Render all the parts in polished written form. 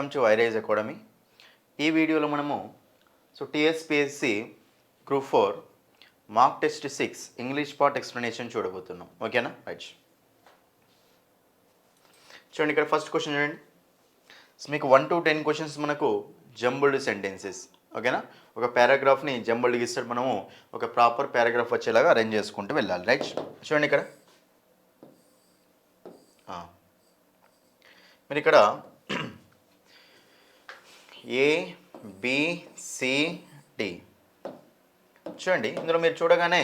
Welcome to high rise academy. ఈ వీడియోలో మనము TSPSC group 4 mark test 6 English part explanation చూడబోతున్నాం. ఓకేనా? రైట్. చూడండి, ఇక్కడ ఫస్ట్ క్వశ్చన్ చూడండి. మీకు 1 to 10 క్వశ్చన్స్ మనకు జంబుల్డ్ సెంటెన్సెస్. ఓకేనా? ఒక పారాగ్రాఫ్ని జంబుల్డ్గా ఇస్తాడు, మనము ఒక ప్రాపర్ పారాగ్రాఫ్ వచ్చేలాగా అరేంజ్ చేసుకుంటూ వెళ్ళాలి. రైట్. చూడండి, ఇక్కడ మీరు ఇక్కడ ABCD చూడండి. ఇందులో మీరు చూడగానే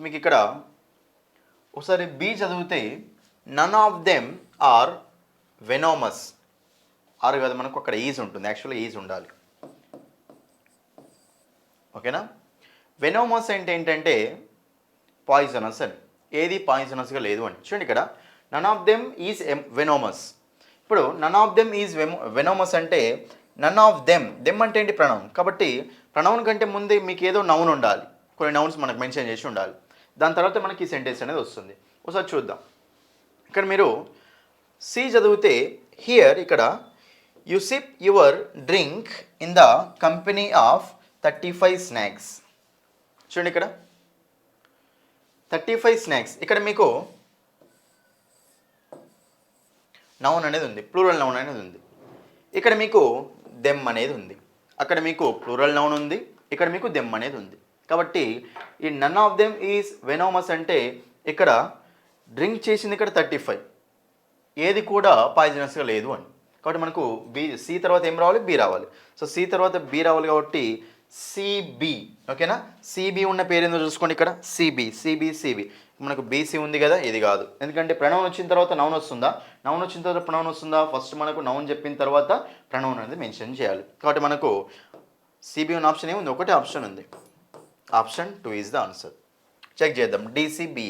మీకు ఇక్కడ ఒకసారి బి చదివితే నన్ ఆఫ్ దెమ్ ఆర్ వెనోమస్. ఆరు కదా, మనకు అక్కడ ఈజ్ ఉంటుంది, యాక్చువల్గా ఈజ్ ఉండాలి. ఓకేనా? వెనోమస్ అంటే ఏంటంటే పాయిజనస్ అని. ఏది పాయిజనస్గా లేదు అని. చూడండి, ఇక్కడ నన్ ఆఫ్ దెమ్ ఈజ్ వెనోమస్. ఇప్పుడు నన్ ఆఫ్ దెమ్ ఈజ్ వెనోమస్ అంటే నన్ ఆఫ్ దెమ్ అంటే ఏంటి? ప్రణౌన్. కాబట్టి ప్రణౌన్ కంటే ముందే మీకు ఏదో నౌన్ ఉండాలి, కొన్ని నౌన్స్ మనకు మెన్షన్ చేసి ఉండాలి. దాని తర్వాత మనకి ఈ సెంటెన్స్ అనేది వస్తుంది. ఒకసారి చూద్దాం. ఇక్కడ మీరు సి చదివితే హియర్ ఇక్కడ you SIP your drink in the company of 35 snacks. చూడండి, ఇక్కడ 35 స్నాక్స్. ఇక్కడ మీకు నౌన్ అనేది ఉంది, ప్లూరల్ నౌన్ అనేది ఉంది. ఇక్కడ మీకు దెమ్ అనేది ఉంది, అక్కడ మీకు ప్లూరల్ నౌన్ ఉంది, ఇక్కడ మీకు దెమ్ అనేది ఉంది. కాబట్టి ఈ నన్ ఆఫ్ దెమ్ ఈజ్ వెనోమస్ అంటే ఇక్కడ డ్రింక్ చేసింది ఇక్కడ 35, ఏది కూడా పాయిజనస్గా లేదు అని. కాబట్టి మనకు సి తర్వాత ఏం రావాలి? బి రావాలి. సో సి తర్వాత బి రావాలి కాబట్టి సిబి. ఓకేనా? సిబి ఉన్న పేరు ఏందో చూసుకోండి. ఇక్కడ సిబి మనకు బీసీ ఉంది కదా, ఇది కాదు. ఎందుకంటే ప్రణౌన్ వచ్చిన తర్వాత నౌన్ వస్తుందా, నౌన్ వచ్చిన తర్వాత ప్రణౌన్ వస్తుందా? ఫస్ట్ మనకు నౌన్ చెప్పిన తర్వాత ప్రణౌన్ అనేది మెన్షన్ చేయాలి. కాబట్టి మనకు సిబి ఉన్న ఆప్షన్ ఏముంది? ఒకటే ఆప్షన్ ఉంది, option 2 is the answer. Check చేద్దాం. డిసిబి.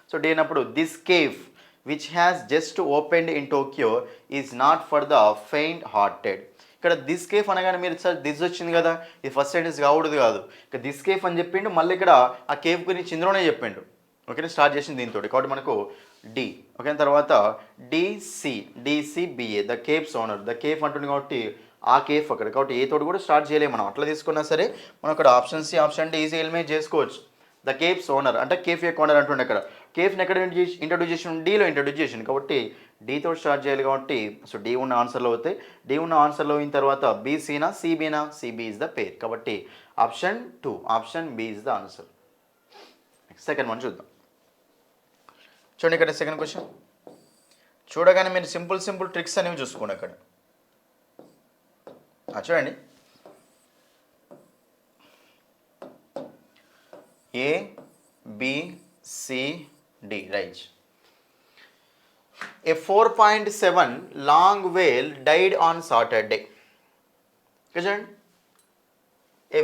సో డి అయినప్పుడు this cafe which has just opened in Tokyo is not for the faint hearted. ఇక్కడ దిస్ కేఫ్ అనగానే మీరు సార్ దిస్ వచ్చింది కదా, ఇది ఫస్ట్ సెంటెన్స్ కావడదు కాదు. ఇక్కడ దిస్ కేఫ్ అని చెప్పిండు, మళ్ళీ ఇక్కడ ఆ కేఫ్ గురించి ఇందులోనే చెప్పిండు. ఓకేనా? స్టార్ట్ చేసింది దీంతో. కాబట్టి మనకు డి. ఓకే, తర్వాత DCBA the cafe's owner. The cafe అంటుంది కాబట్టి ఆ కేఫ్ అక్కడ, కాబట్టి ఏ తోటి కూడా స్టార్ట్ చేయలేము మనం. అట్లా తీసుకున్నా సరే మనం అక్కడ option C, option D easy eliminate చేసుకోవచ్చు. ద కేఫ్స్ ఓనర్ అంటే కేఫ్ యొక్క ఓనర్ అంటుండే. అక్కడ కేఫ్ని ఎక్కడ ఇంట్రడ్యూస్ చేసి డీలో ఇంట్రడ్యూస్ చేసింది, కాబట్టి డీతో స్టార్ట్ చేయాలి. కాబట్టి సో డి ఉన్న ఆన్సర్లో అవుతాయి. డి ఉన్న ఆన్సర్లో అయిన తర్వాత బీసీనా సిబీనా? CB is the pair. కాబట్టి option 2, option B is the answer. Second one చూద్దాం. చూడండి, ఇక్కడ సెకండ్ క్వశ్చన్ చూడగానే మీరు సింపుల్ ట్రిక్స్ అనేవి చూసుకోండి. అక్కడ చూడండి, ABCD right. A 4.7 long whale died on Saturday. చూడండి, ఏ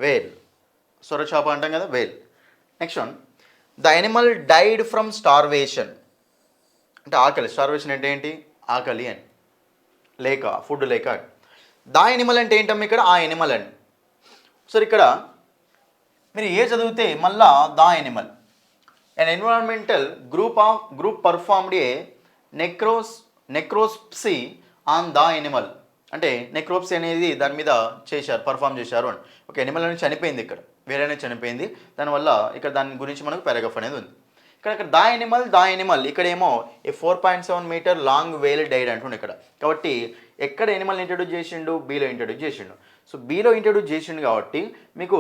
వేల్ సొరచాప అంటాం కదా, whale. Next one, the animal died from starvation అంటే ఆకలి. స్టార్వేషన్ అంటే ఏంటి? ఆకలి అని, లేక ఫుడ్ లేక. ద ఎనిమల్ అంటే ఏంటమ్మా? ఇక్కడ ఆ ఎనిమల్ అని. సో ఇక్కడ మీరు ఏ చదివితే మళ్ళా the Animal. an environmental group performed a necropsy on the animal. అంటే నెక్రోప్సీ అనేది దాని మీద చేశారు, పర్ఫామ్ చేశారు అని. ఒక ఎనిమల్ అనేది చనిపోయింది, ఇక్కడ వేరేనే చనిపోయింది. దానివల్ల ఇక్కడ దాని గురించి మనకు పారాగ్రాఫ్ అనేది ఉంది. ఇక్కడ ద ఎనిమల్ ఇక్కడేమో ఏ 4.7 మీటర్ లాంగ్ వేల్ డైడ్ అంటుండే ఇక్కడ. కాబట్టి ఎక్కడ ఎనిమల్ ఇంట్రడ్యూస్ చేసిండు? బీలో ఇంట్రడ్యూస్ చేసిండు. సో బీలో ఇంట్రడ్యూస్ చేసిండు కాబట్టి మీకు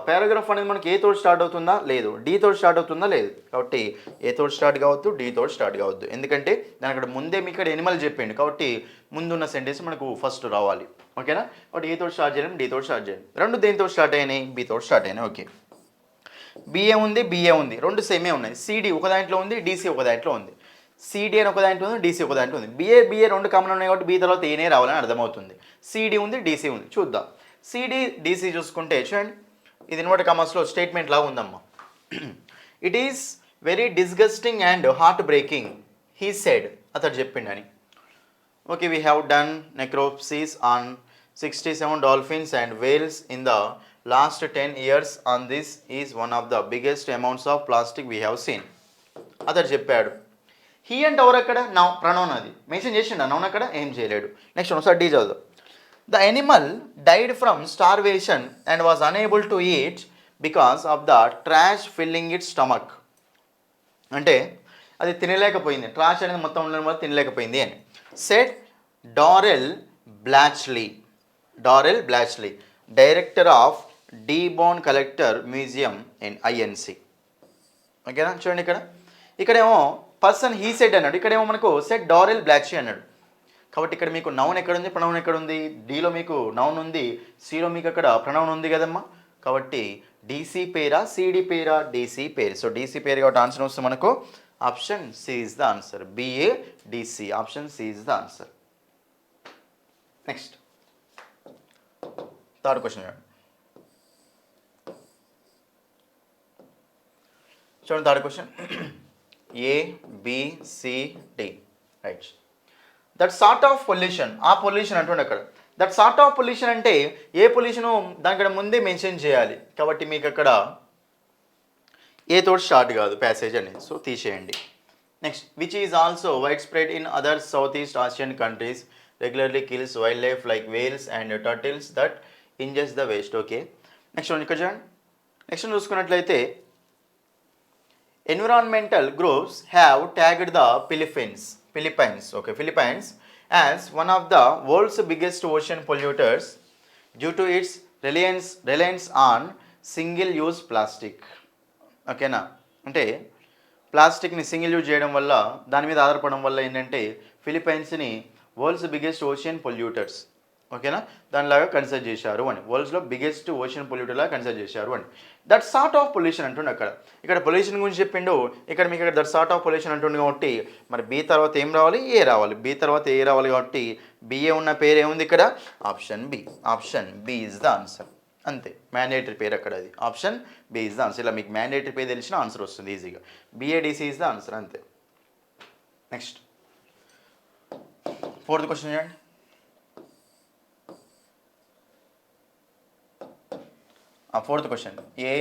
పారాగ్రాఫ్ అనేది మనకి ఏ తోటి స్టార్ట్ అవుతుందా? లేదు. డి తోటి స్టార్ట్ అవుతుందా? లేదు. కాబట్టి ఏ తోటి స్టార్ట్ కావద్దు, డి తోటి స్టార్ట్ కావద్దు. ఎందుకంటే దాని అక్కడ ముందే మీకు ఇక్కడ ఎనిమల్ చెప్పిండు, కాబట్టి ముందున్న సెంటెన్స్ మనకు ఫస్ట్ రావాలి. ఓకేనా? కాబట్టి ఏ తోటి స్టార్ట్ చేయలేము, డి తోటి స్టార్ట్ చేయండి. రెండు దేనితో స్టార్ట్ అయినాయి? బి తోటి స్టార్ట్ అయినాయి. ఓకే, బిఏ ఉంది, బిఏ ఉంది, రెండు సేమే ఉన్నాయి. సిడి ఒక దాంట్లో ఉంది, డిసి ఒక దాంట్లో ఉంది. సిడి అని ఒక దాంట్లో ఉంది, డిసి ఒక దాంట్లో ఉంది. బిఏ రెండు కామన్ ఉన్నాయి కాబట్టి బి తర్వాత ఏనే రావాలని అర్థమవుతుంది. సిడి ఉంది, డిసి ఉంది. చూద్దాం. సిడి డిసి చూసుకుంటే చూడండి, ఇది ఇన్వర్టెడ్ కామర్స్లో స్టేట్మెంట్ లాగా ఉందమ్మా. It is very disgusting and heartbreaking he said. అతడు చెప్పిండని. Okay, we have done necropsies on 67 dolphins and whales in the last 10 years on this is one of the biggest amounts of plastic we have seen. అతడు చెప్పాడు. He and hour అక్కడ now pronoun అది mention చేసిండ noun అక్కడ ఏం చేయలేడు. Next ఒకసారి D చదువు. The animal died from starvation and was unable to eat because of the trash filling it stomach. అంటే అది తినలేకపోయింది, ట్రాష్ అనేది మొత్తం ఉండడం వల్ల తినలేకపోయింది అని. Said Darrell Blatchley, director of D'Bone collector museum in INC. ఓకేనా, చూడండి ఇక్కడేమో పర్సన్ హీ సెడ్ అన్నాడు, ఇక్కడేమో మనకు సెట్ డారెల్ బ్లాచ్లీ అన్నాడు. కాబట్టి ఇక్కడ మీకు నౌన్ ఎక్కడుంది, ప్రనౌన్ ఎక్కడుంది? డీలో మీకు నౌన్ ఉంది, సిలో మీకు అక్కడ ప్రనౌన్ ఉంది కదమ్మా. కాబట్టి డీసీ పేరా సిడి పేరా? DC pair. So DC pair కాబట్టి ఆన్సర్ వస్తుంది మనకు option C is the answer. BA DC, option C is the answer. Next third question చూడండి. Third question A B C D right. That sort of pollution, ఆ pollution అంటుండే అక్కడ. That sort of pollution అంటే ఏ pollution దానికడ ముందే mention చేయాలి. కాబట్టి మీకు అక్కడ ఏ తోటి స్టార్ట్ కాదు ప్యాసేజ్ అనేది, సో తీసేయండి. Next which is also wide spread in other south east Asian countries, regularly kills wild life like Wales and turtles that ఇంజెస్ the waste. Okay, next ఇక్కడ చూడండి. నెక్స్ట్ చూసుకున్నట్లయితే environmental groups have tagged the Philippines as one of the world's biggest ocean polluters due to its reliance on single-use plastic. ఓకేనా, అంటే ప్లాస్టిక్ని single use చేయడం వల్ల, దాని మీద ఆధారపడడం వల్ల ఏంటంటే ఫిలిప్పైన్స్ని వరల్డ్స్ బిగ్గెస్ట్ ఓషియన్ పొల్యూటర్స్, ఓకేనా, దానిలాగా కన్సిడర్ చేశారు అని, వరల్డ్స్లో బిగ్గెస్ట్ ఓషన్ పొల్యూటర్ లాగా కన్సిడర్ చేశారు అని. దట్ సార్ట్ ఆఫ్ పొల్యూషన్ అంటుండే అక్కడ. ఇక్కడ పొల్యూషన్ గురించి చెప్పిండు, ఇక్కడ మీకు ఇక్కడ దట్ సార్ట్ ఆఫ్ పొల్యూషన్ అంటుండే కాబట్టి మరి బి తర్వాత ఏం రావాలి? ఏ రావాలి. బి తర్వాత ఏ రావాలి కాబట్టి బిఏ ఉన్న పేరు ఏముంది ఇక్కడ? Option B. Option B is the answer. అంతే, మ్యాండేటరీ పేరు అక్కడ అది. Option B is the answer. ఇలా మీకు మ్యాండేటరీ పేరు తెలిసిన ఆన్సర్ వస్తుంది ఈజీగా. బిఏడిసి ఇస్ ద ఆన్సర్, అంతే. నెక్స్ట్ ఫోర్త్ క్వశ్చన్ చూడండి. Fourth question, A,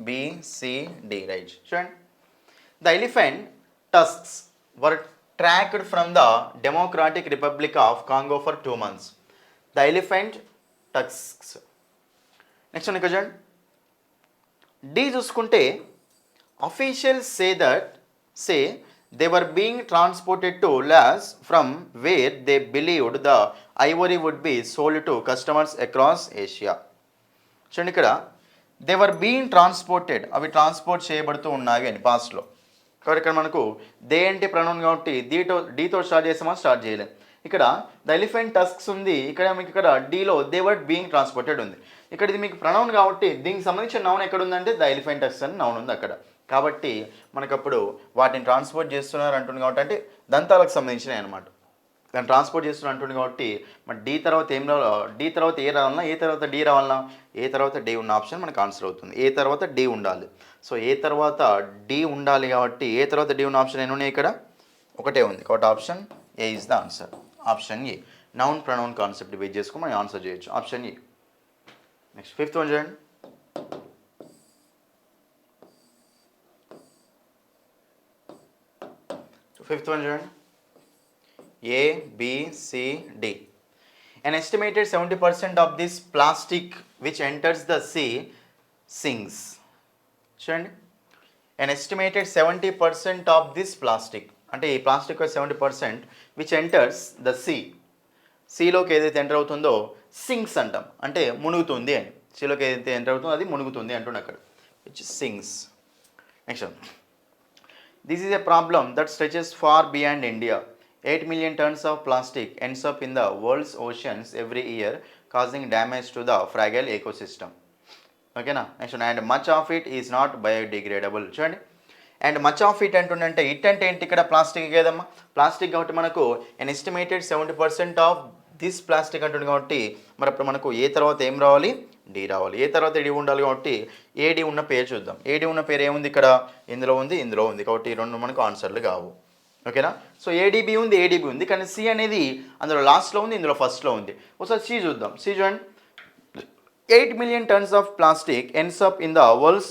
B, C, D, right. చూడండి. The elephant tusks were tracked from the Democratic Republic of Congo for 2 months. The elephant tusks. Next one ఇక్కడ చూడండి. D చూసుకుంటే officials say they were being transported to Laos from where they believed the ivory would be sold to customers across Asia. చూడండి ఇక్కడ they were being transported, అవి transport చేయబడుతూ ఉన్నాయి అని పాస్ట్లో. కాబట్టి ఇక్కడ మనకు దే అంటే ప్రనౌన్ కాబట్టి డీతో స్టార్ట్ చేసామా? స్టార్ట్ చేయలేదు. ఇక్కడ ద ఎలిఫెంట్ టస్క్స్ ఉంది, ఇక్కడ మీకు ఇక్కడ డీలో దే వర్ బీయింగ్ ట్రాన్స్పోర్టెడ్ ఉంది. ఇక్కడ ఇది మీకు ప్రనౌన్ కాబట్టి దీనికి సంబంధించిన నౌన్ ఎక్కడ ఉందంటే ద ఎలిఫెంట్ టస్క్స్ అని నౌన్ ఉంది అక్కడ. కాబట్టి మనకప్పుడు వాటిని ట్రాన్స్పోర్ట్ చేస్తున్నారు అంటుంది కాబట్టి అంటే దంతాలకు సంబంధించినవి అనమాట. దాన్ని ట్రాన్స్పోర్ట్ చేస్తున్నారు అంటుంది కాబట్టి మరి డి తర్వాత ఏం రావాలి? డి తర్వాత ఏ రావాలన్నా, ఏ తర్వాత డి రావాలన్నా? ఏ తర్వాత డి ఉన్న ఆప్షన్ మనకు ఆన్సర్ అవుతుంది. ఏ తర్వాత డి ఉండాలి. సో ఏ తర్వాత డి ఉండాలి కాబట్టి ఏ తర్వాత డి ఉన్న ఆప్షన్ ఎన్ని ఉన్నాయి? ఇక్కడ ఒకటే ఉంది కాబట్టి option A is the answer. Option A. Noun pronoun concept base చేసుకుని మనం ఆన్సర్ చేయొచ్చు. Option A. Next fifth one చూడండి. ఫిఫ్త్ వన్ చూడండి. A, B, C, D. An estimated 70% of this plastic which enters the sea sinks. చూడండి, an estimated 70% of this plastic అంటే ఈ plastic 70% which enters the sea. సీలోకి ఏదైతే enter అవుతుందో sinks అంటాం, అంటే మునుగుతుంది అని. సీలోకి ఏదైతే ఎంటర్ అవుతుందో అది మునుగుతుంది అంటున్నా అక్కడ, which sinks. Next, this is a problem that stretches far beyond India. 8 million tons of plastic ends up in the world's oceans every year, causing damage to the fragile ecosystem. ఓకేనా, next, and much of it is not biodegradable. చూడండి, and much of it అంటుండంటే it అంటే ఏంటి? ఇక్కడ plastic కదమ్మా, plastic కాబట్టి మనకు an estimated 70% of this plastic అంటుంది కాబట్టి మరి అప్పుడు మనకు ఏ తర్వాత ఏం రావాలి? డి రావాలి. ఏ తర్వాత డి ఉండాలి కాబట్టి ఏడి ఉన్న పేరు చూద్దాం. ఏడి ఉన్న పేరు ఏముంది? ఇక్కడ ఇందులో ఉంది, ఇందులో ఉంది కాబట్టి ఈ రెండు మనకు ఆన్సర్లు కావు. ఓకేనా, సో ఏడీబీ ఉంది, ఏడీబీ ఉంది, కానీ సి అనేది అందులో లాస్ట్లో ఉంది, ఇందులో ఫస్ట్లో ఉంది. ఒకసారి సి చూద్దాం. సి చూడండి. 8 million tons of plastic ends up in the world's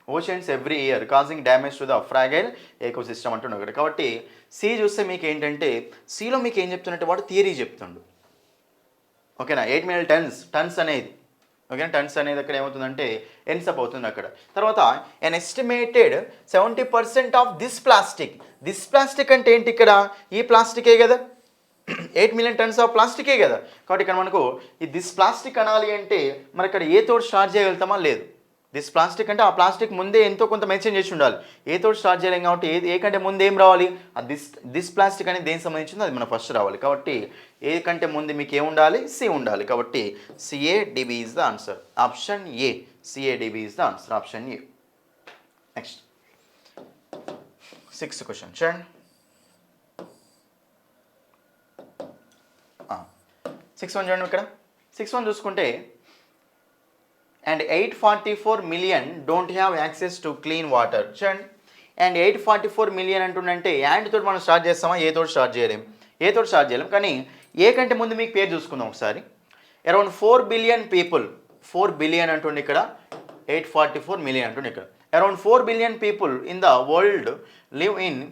oceans every year causing damage to the fragile ecosystem అంటున్నాడు ఇక్కడ. కాబట్టి సి చూస్తే మీకు ఏంటంటే సిలో మీకు ఏం చెప్తున్నట్టు వాడు థియరీ చెప్తుండు. ఓకేనా, 8 మిలియన్ టన్స్ అనేది, ఓకేనా, టన్స్ అనేది అక్కడ ఏమవుతుందంటే ఎన్సప్ అవుతుంది అక్కడ. తర్వాత ఎన్ ఎస్టిమేటెడ్ 70% ఆఫ్ దిస్ ప్లాస్టిక్ అంటే ఏంటి ఇక్కడ, ఈ ప్లాస్టికే కదా, 8 మిలియన్ టన్స్ ఆఫ్ ప్లాస్టికే కదా. కాబట్టి ఇక్కడ మనకు ఈ దిస్ ప్లాస్టిక్ అనాలి అంటే మరి ఇక్కడ ఏ తోటి స్టార్ట్ చేయగలుగుతామా, లేదు. దిస్ ప్లాస్టిక్ అంటే ఆ ప్లాస్టిక్ ముందే ఎంతో కొంత మెన్షన్ చేసి ఉండాలి. ఏ తోటి స్టార్ట్ చేయలేం కాబట్టి ఏ కంటే ముందు ఏం రావాలి, ఆ దిస్ ప్లాస్టిక్ అనేది దేనికి సంబంధించిందో అది మనం ఫస్ట్ రావాలి. కాబట్టి ఏ కంటే ముందు మీకు ఏం ఉండాలి, సి ఉండాలి. కాబట్టి CADB is the answer, option A. CADB is the answer, option A. Next 6th question చూడండి. 6 1 చూడండి ఇక్కడ. 6 1 చూసుకుంటే and 844 million don't have access to clean water. చూడండి, అండ్ 844 మిలియన్ అంటుండంటే యాండ్ తోటి మనం స్టార్ట్ చేస్తామా, ఏ తోటి స్టార్ట్ చేయలేం. కానీ ఏ కంటే ముందు మీకు పేరు చూసుకుందాం ఒకసారి. అరౌండ్ 4 బిలియన్ పీపుల్, 4 బిలియన్ అంటుండే ఇక్కడ, 844 మిలియన్ అంటుండే ఇక్కడ. Around 4 billion people in the world live in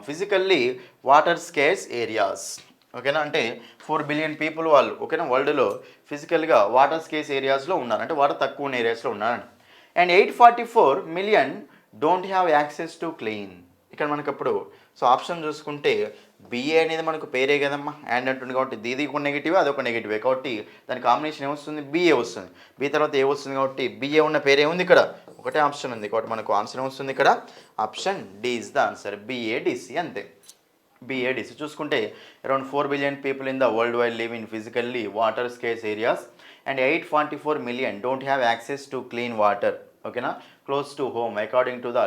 physically water scarce areas. ఓకేనా, అంటే 4 బిలియన్ పీపుల్ వాళ్ళు, ఓకేనా, వరల్డ్లో ఫిజికల్గా వాటర్ స్కేర్స్ ఏరియాస్లో ఉన్నారు, అంటే వాటర్ తక్కువ ఉన్న ఏరియాస్లో ఉన్నారండి. And 844 million don't have access to clean. ఇక్కడ మనకు అప్పుడు సో ఆప్షన్ చూసుకుంటే బిఏ అనేది మనకు పేరే కదమ్మా, అండ్ అంటుంది కాబట్టి దీది ఒక నెగిటివ్ అదొక నెగిటివే, కాబట్టి దాని కాంబినేషన్ ఏమొస్తుంది, బిఏ వస్తుంది. బి తర్వాత ఏ వస్తుంది కాబట్టి బిఏ ఉన్న పేరే ఉంది ఇక్కడ, ఒకటే ఆప్షన్ ఉంది కాబట్టి మనకు ఆన్సర్ ఏమొస్తుంది ఇక్కడ, option D is the answer, BADC. అంతే, బిఏడిసి. చూసుకుంటే around 4 billion people in the world wide live in physically water scarce areas and 844 million don't have access to clean water, ఓకేనా, close to home according to the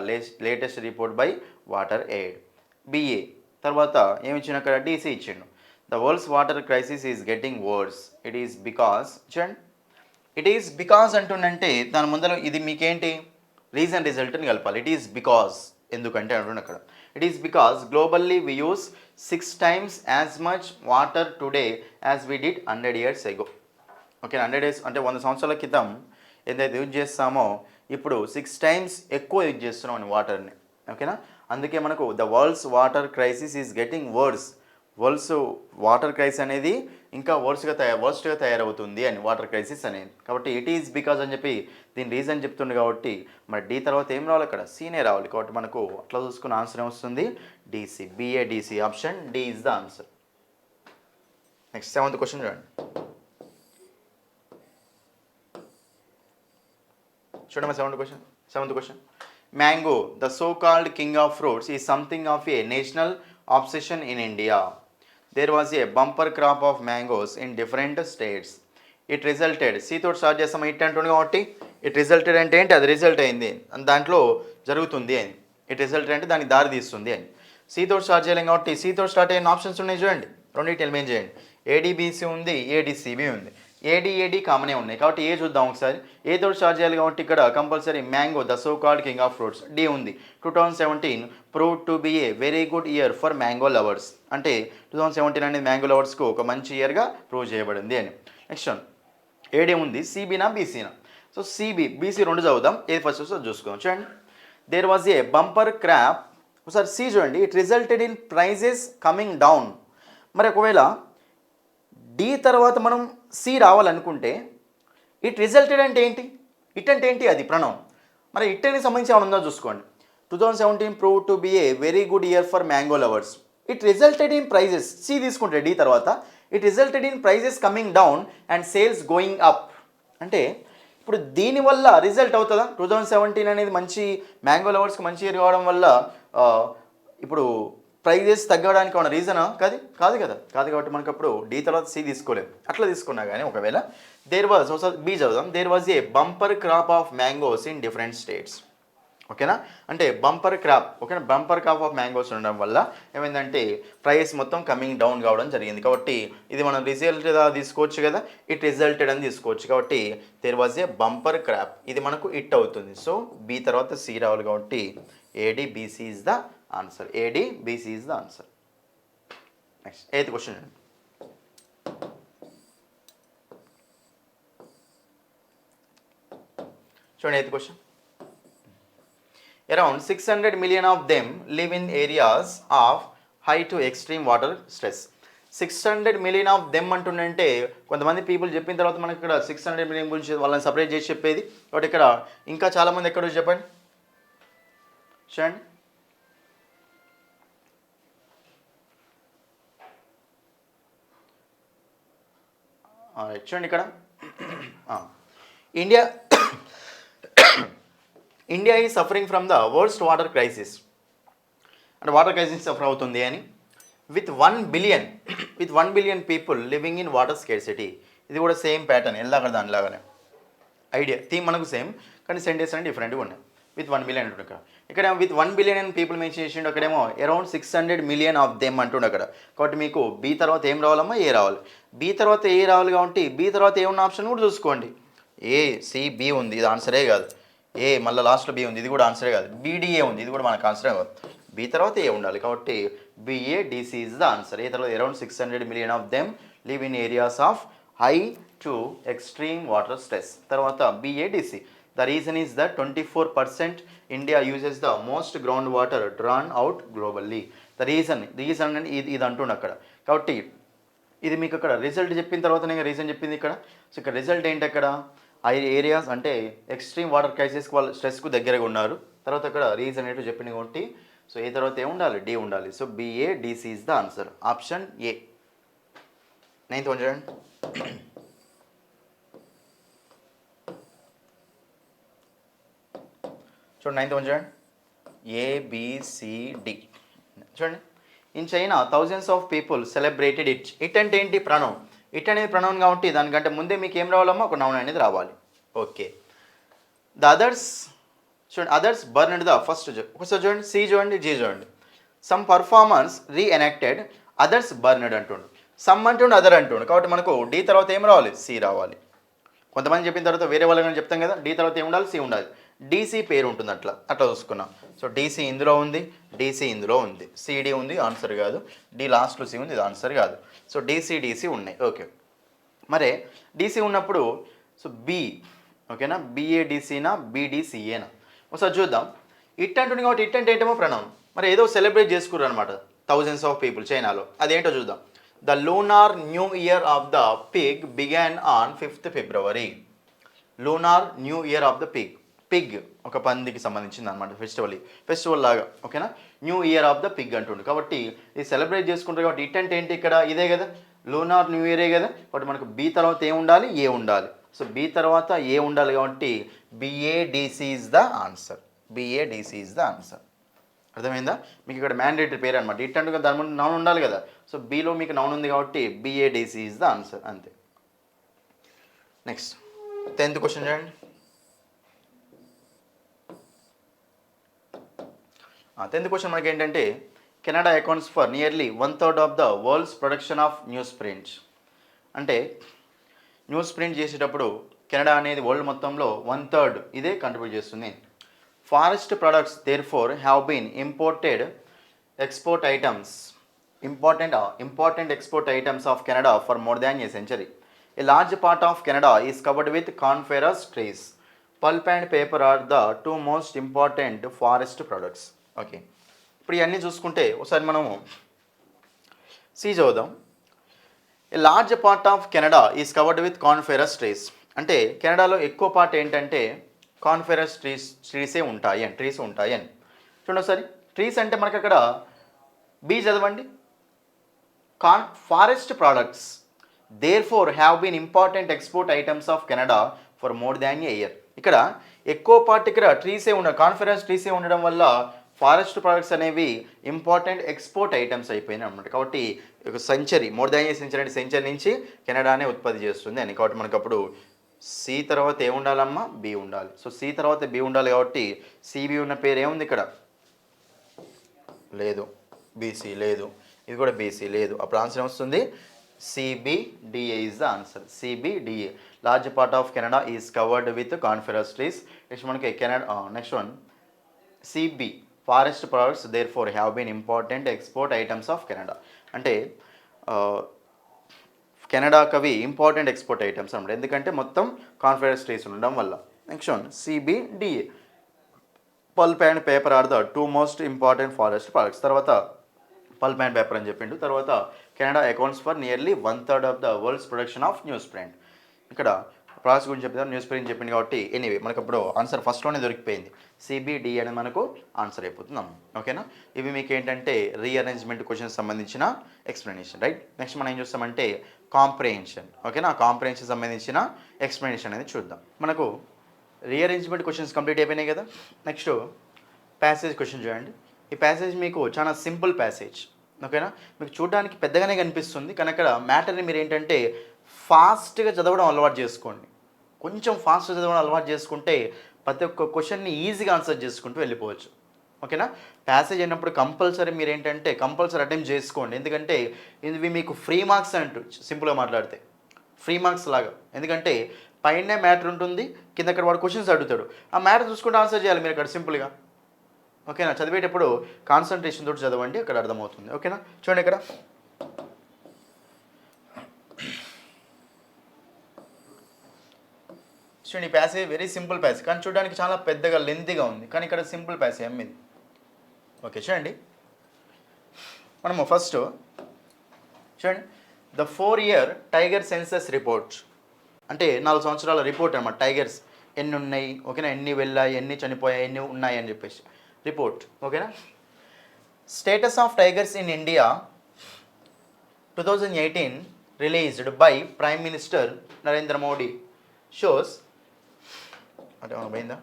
latest report by WaterAid. BA తర్వాత ఏమి ఇచ్చిన అక్కడ, DC ఇచ్చిండు. The world's water crisis is getting worse, it is because, చూడండి, it is because అంటుండంటే దాని ముందర ఇది మీకేంటి, రీజన్ రిజల్ట్ని కలపాలి. ఇట్ ఈస్ బికాస్, ఎందుకంటే అంటుండే అక్కడ, it is because globally we use 6 times as much water today as we did 100 years ago. Okay, 100 years అంటే 100 సంవత్సరాల క్రితం ఏదైతే యూజ్ చేస్తామో ఇప్పుడు 6 times ఎక్కువ యూజ్ చేస్తున్నాం వాటర్ని, ఓకేనా. అందుకే మనకు the world's water crisis is getting world's water crisis అనేది ఇంకా వర్స్ట్గా తయారవుతుంది అని, వాటర్ క్రైసిస్ అనేది. కాబట్టి ఇట్ ఈజ్ బికాజ్ అని చెప్పి దీని రీజన్ చెప్తుంది కాబట్టి మరి డి తర్వాత ఏం రావాలి అక్కడ, సీనే రావాలి. కాబట్టి మనకు అట్లా చూసుకున్న ఆన్సర్ ఏమొస్తుంది, D C, B A D C, option D is the answer. Next 7th question చూడండి. చూడమ్మా 7th question. Mango the so called king of fruits is something of a national obsession in India. There was a bumper crop of mangoes in different states. It resulted, C తో start చేస్తాం, it అంటుంది కాబట్టి it resulted అంటే ఏంటి, అది result అయింది దాంట్లో జరుగుతుంది అని, ఇట్ రిజల్టెడ్ అంటే దానికి దారి తీస్తుంది అని. సి తో స్టార్ట్ చేయలేం కాబట్టి సి తో స్టార్ట్ అయిన ఆప్షన్స్ ఉన్నాయి చూడండి, రెండింటి ఎలిమెంట్ చేయండి. ఏడిబిసి ఉంది, ఏడిసిబి ఉంది, ఏడి కామనే ఉన్నాయి కాబట్టి ఏ చూద్దాం ఒకసారి. ఏ తోటి స్టార్ట్ చేయాలి కాబట్టి ఇక్కడ compulsory mango the so called king of fruits, D ఉంది. 2017 proved to be a very good year for mango lovers, అంటే 2017 అనేది మ్యాంగో లవర్స్కు ఒక మంచి ఇయర్గా ప్రూవ్ చేయబడింది అని. నెక్స్ట్ వన్ ఏడే ఉంది, సిబినా బీసీనా. సో బీసీ రెండు చదువుదాం, ఏది ఫస్ట్ వస్తుందో చూసుకోండి. చూడండి, there was a bumper crop, ఒకసారి సి చూడండి, it resulted in prices coming down. మరి ఒకవేళ డి తర్వాత మనం సి రావాలనుకుంటే ఇట్ రిజల్టెడ్ అంటే ఏంటి, ఇట్ అంటే ఏంటి, అది ప్రణవం. మరి ఇట్ అని సంబంధించి ఏమైనా ఉందో చూసుకోండి. 2017 proved to be a very good year for mango lovers. It resulted in prices, C తీసుకుంటే డి తర్వాత, it resulted in prices coming down and sales going up. అంటే ఇప్పుడు దీనివల్ల రిజల్ట్ అవుతుందా, 2017 అనేది మంచి మ్యాంగో లవర్స్కి మంచి ఇయర్ కావడం వల్ల ఇప్పుడు ప్రైజెస్ తగ్గడానికి ఉన్న రీజనా, కాదు కదా, కాబట్టి మనకు అప్పుడు డి తర్వాత సి తీసుకోలేము. అట్లా తీసుకున్నా కానీ ఒకవేళ బి చదువుదాం, there was a bumper crop of mangoes in different states, ఓకేనా. అంటే బంపర్ క్రాప్, ఓకేనా, బంపర్ క్రాప్ ఆఫ్ మ్యాంగోస్ ఉండడం వల్ల ఏమైందంటే ప్రైస్ మొత్తం కమింగ్ డౌన్ కావడం జరిగింది. కాబట్టి ఇది మనం రిజల్ట్ తీసుకోవచ్చు కదా, ఇట్ రిజల్టెడ్ అని తీసుకోవచ్చు. కాబట్టి there was a bumper crop, ఇది మనకు ఇట్ అవుతుంది. సో బి తర్వాత సి రావాలి కాబట్టి ADBC is the answer, ADBC is the answer. Next 8th question చూడండి. 8th question, around 600 million of them live in areas of high to extreme water stress. 600 million of them అంటుండంటే కొంతమంది people చెప్పిన తర్వాత మనకి ఇక్కడ 600 million గురించి వాళ్ళని separate చేసి చెప్పేది. కాబట్టి ఇక్కడ ఇంకా చాలామంది ఎక్కడో చెప్పండి చూడండి. చూడండి ఇక్కడ India India is suffering from the worst water crisis, అంటే వాటర్ క్రైసిస్ సఫర్ అవుతుంది అని. With 1 billion people living in water scarcity. ఇది కూడా సేమ్ ప్యాటర్న్ ఎల్లాగ దానిలాగానే ఐడియా థీమ్ మనకు సేమ్, కానీ సెంటెన్స్ అని డిఫరెంట్గా ఉన్నాయి. విత్ 1 billion అంటుండే ఇక్కడ విత్ 1 billion పీపుల్ మెన్షన్ చేసిండు, అక్కడేమో అరౌండ్ 600 million ఆఫ్ దెమ్ అంటుండే అక్కడ. కాబట్టి మీకు బి తర్వాత ఏం రావాలమ్మా, ఏ రావాలి. బి తర్వాత ఏ రావాలి కాబట్టి బి తర్వాత ఏ ఉన్న ఆప్షన్ కూడా చూసుకోండి. ఏ సి బి ఉంది, ఇది ఆన్సరే కాదు. ఏ మళ్ళీ లాస్ట్లో బి ఉంది, ఇది కూడా ఆన్సరే కాదు. బీడిఏ ఉంది, ఇది కూడా మనకు ఆన్సరే కాదు. బి తర్వాత ఏ ఉండాలి కాబట్టి బిఏడిసి ఈజ్ ద ఆన్సర్. ఏ తర్వాత around 600 million of them live in areas of high to extreme water stress. తర్వాత BADC. The reason is that 24% India uses the most groundwater drawn out globally. The reason అంటే ఇది అంటుండ అక్కడ. కాబట్టి ఇది మీకు అక్కడ result చెప్పిన తర్వాత నేను రీజన్ చెప్పింది ఇక్కడ. సో ఇక్కడ రిజల్ట్ ఏంటి అక్కడ, ఆ ఏరియాస్ అంటే ఎక్స్ట్రీమ్ వాటర్ క్రైసిస్కి వాళ్ళు స్ట్రెస్కు దగ్గరగా ఉన్నారు. తర్వాత అక్కడ రీజన్ ఏంటో చెప్పింది కాబట్టి సో ఏ తర్వాత ఏ ఉండాలి, డి ఉండాలి. So BADC is the answer, option A. 9th one చూడండి. చూడండి 9th one చూడండి. ఏబిసిడి చూడండి. In China thousands of people celebrated it. It అంటే ఏంటి, ప్రణవం. ఇట్ అనేది ప్రణవం కాబట్టి దానికంటే ముందే మీకు ఏం రావాలమ్మా, ఒక నౌన్ అనేది రావాలి. ఓకే. ద అదర్స్ చూడండి, అదర్స్ బర్న్డ్ ద ఫస్ట్. ఒకసారి చూడండి, సి చూడండి, జీ చూడండి. సమ్ పర్ఫార్మన్స్ రీఎనాక్టెడ్ అదర్స్ బర్న్డ్ అంటుండు. సమ్ అంటుండు, అదర్ అంటుండు. కాబట్టి మనకు డి తర్వాత ఏం రావాలి, సి రావాలి. కొంతమంది చెప్పిన తర్వాత వేరే వాళ్ళని చెప్తాం కదా, డి తర్వాత ఏం ఉండాలి, సి ఉండాలి. డీసీ పేరు ఉంటుంది, అట్లా చూసుకున్నాం. సో డీసీ ఇందులో ఉంది, డీసీ ఇందులో ఉంది, సిడి ఉంది, ఆన్సర్ కాదు. డి లాస్ట్లో సి ఉంది, ఇది ఆన్సర్ కాదు. సో డీసీ ఉన్నాయి. ఓకే, మరే డీసీ ఉన్నప్పుడు సో బి ఓకేనా, బిఏడిసినా బీడీసీఏనా ఒకసారి చూద్దాం. ఇట్ అంటుంది కాబట్టి ఇట్ అంటే ఏంటేమో ప్రణవం. మరి ఏదో సెలబ్రేట్ చేసుకుర్రు అనమాట థౌజండ్స్ ఆఫ్ పీపుల్ చైనాలో. అదేంటో చూద్దాం. The lunar new year of the Pig began on 5th February. Lunar new year of the Pig ఒక పందికి సంబంధించింది అనమాట, ఫెస్టివల్ లాగా. ఓకేనా, new year of the Pig అంటుండు. కాబట్టి ఇది సెలబ్రేట్ చేసుకుంటారు కాబట్టి ఇట్ అంటే ఏంటి ఇక్కడ, ఇదే కదా, లూనార్ న్యూ ఇయరే కదా. కాబట్టి మనకు బి తర్వాత ఏ ఉండాలి, ఏ ఉండాలి. సో బి తర్వాత ఏ ఉండాలి కాబట్టి BADC is the answer. BADC is the answer. అర్థమైందా మీకు? ఇక్కడ మ్యాండేటరీ పేరు అనమాట. ఇట్ అంటే దాని ముందు నౌన్ ఉండాలి కదా. సో బిలో మీకు నౌన్ ఉంది కాబట్టి బిఏడిసి ఈజ్ ద ఆన్సర్, అంతే. నెక్స్ట్ 10th క్వశ్చన్ చూడండి. 10th క్వశ్చన్ మనకి ఏంటంటే, Canada accounts for nearly 1/3 of the world's production of newsprint. అంటే న్యూస్ ప్రింట్ చేసేటప్పుడు కెనడా అనేది వరల్డ్ మొత్తంలో 1/3 ఇదే కంట్రిబ్యూట్ చేస్తుంది. Forest products therefore have been imported export items important export items of Canada for more than a century. A large part of Canada is covered with coniferous trees. Pulp and paper are the 2 most important forest products. Okay, ఇప్పుడు ఇవన్నీ చూసుకుంటే ఒకసారి మనము C చదువుదాం. A large part of Canada is covered with coniferous trees. అంటే కెనడాలో ఎక్కువ part ఏంటంటే కాన్ఫెరస్ ట్రీస్ ఉంటాయి అని. చూడండి ఒకసారి, ట్రీస్ అంటే మనకి అక్కడ బి చదవండి. Forest products therefore have been important export items of Canada for more than a year. ఇక్కడ ఎక్కువ పార్ట్ ఇక్కడ ట్రీసే కాన్ఫెరస్ ట్రీసే ఉండడం వల్ల ఫారెస్ట్ ప్రోడక్ట్స్ అనేవి ఇంపార్టెంట్ ఎక్స్పోర్ట్ ఐటమ్స్ అయిపోయినాయి అనమాట. కాబట్టి ఒక century, more than a century అంటే సెంచరీ నుంచి కెనడానే ఉత్పత్తి చేస్తుంది అని. కాబట్టి మనకు అప్పుడు సి తర్వాత ఏ ఉండాలమ్మా, బి ఉండాలి. సో సి తర్వాత బి ఉండాలి కాబట్టి సిబి ఉన్న పేరు ఏముంది ఇక్కడ, లేదు. బీసీ లేదు, ఇది కూడా బీసీ లేదు. అప్పుడు ఆన్సర్ ఏమొస్తుంది, CBDA is the answer. CBDA, large part of Canada is covered with coniferous trees. Next మనకి Canada, next one CB, forest products therefore have been important export items of Canada. అంటే కెనడాకి అవి important export items అనమాట, ఎందుకంటే మొత్తం కాన్ఫెరస్ trees ఉండడం వల్ల. Next one C B D A, pulp and paper are the two most important forest products. తర్వాత pulp and paper అని చెప్పిండు. తర్వాత Canada accounts for nearly 1/3 of the world's production of newsprint. ఇక్కడ ప్రాసెస్ గురించి చెప్తాను, న్యూస్ ప్రింట్ చెప్పింది కాబట్టి ఎనీవే మనకు ఇప్పుడు ఆన్సర్ ఫస్ట్లోనే దొరికిపోయింది. సిబిడి అనేది మనకు ఆన్సర్ అయిపోతున్నాం. ఓకేనా, ఇవి మీకు ఏంటంటే రీఅరేంజ్మెంట్ క్వశ్చన్స్ సంబంధించిన ఎక్స్ప్లెనేషన్. రైట్, నెక్స్ట్ మనం ఏం చూస్తామంటే కాంప్రిహెన్షన్. ఓకేనా, కాంప్రిహెన్షన్ సంబంధించిన ఎక్స్ప్లెనేషన్ అనేది చూద్దాం. మనకు రీఅరేంజ్మెంట్ క్వశ్చన్స్ కంప్లీట్ అయిపోయినాయి కదా. నెక్స్ట్ ప్యాసేజ్ క్వశ్చన్ చూడండి. ఈ ప్యాసేజ్ మీకు చాలా సింపుల్ ప్యాసేజ్. ఓకేనా, మీకు చూడడానికి పెద్దగానే కనిపిస్తుంది కానీ అక్కడ మ్యాటర్ని మీరు ఏంటంటే ఫాస్ట్గా చదవడం అలవాటు చేసుకోండి. కొంచెం ఫాస్ట్గా చదవడం అలవాటు చేసుకుంటే ప్రతి ఒక్క క్వశ్చన్ని ఈజీగా ఆన్సర్ చేసుకుంటూ వెళ్ళిపోవచ్చు. ఓకేనా, ప్యాసేజ్ అయినప్పుడు కంపల్సరీ మీరు ఏంటంటే కంపల్సరీ అటెంప్ట్ చేసుకోండి. ఎందుకంటే ఇవి మీకు ఫ్రీ మార్క్స్ అంటూ సింపుల్గా మాట్లాడితే ఫ్రీ మార్క్స్ లాగా. ఎందుకంటే పైనే మ్యాటర్ ఉంటుంది, కింద అక్కడ వాడు క్వశ్చన్స్ అడుగుతాడు, ఆ మ్యాటర్ చూసుకుంటూ ఆన్సర్ చేయాలి మీరు అక్కడ సింపుల్గా. ఓకేనా, చదివేటప్పుడు కాన్సన్ట్రేషన్ తోటి చదవండి, అక్కడ అర్థమవుతుంది. ఓకేనా, చూడండి ఇక్కడ చూడండి, ఈ ప్యాసేజ్ వెరీ సింపుల్ ప్యాసేజ్ కానీ చూడడానికి చాలా పెద్దగా లెంతీగా ఉంది, కానీ ఇక్కడ సింపుల్ ప్యాసేజ్ ఇది. ఓకే చూడండి, మనము ఫస్ట్ చూడండి the 4-year tiger census report అంటే 4 సంవత్సరాల రిపోర్ట్ అనమాట. టైగర్స్ ఎన్ని ఉన్నాయి, ఓకేనా, ఎన్ని వెళ్ళాయి, ఎన్ని చనిపోయాయి, ఎన్ని ఉన్నాయి అని చెప్పేసి రిపోర్ట్. ఓకేనా, status of tigers in India 2018 released by prime minister Narendra Modi shows అంటే ఏమైనా పోయిందా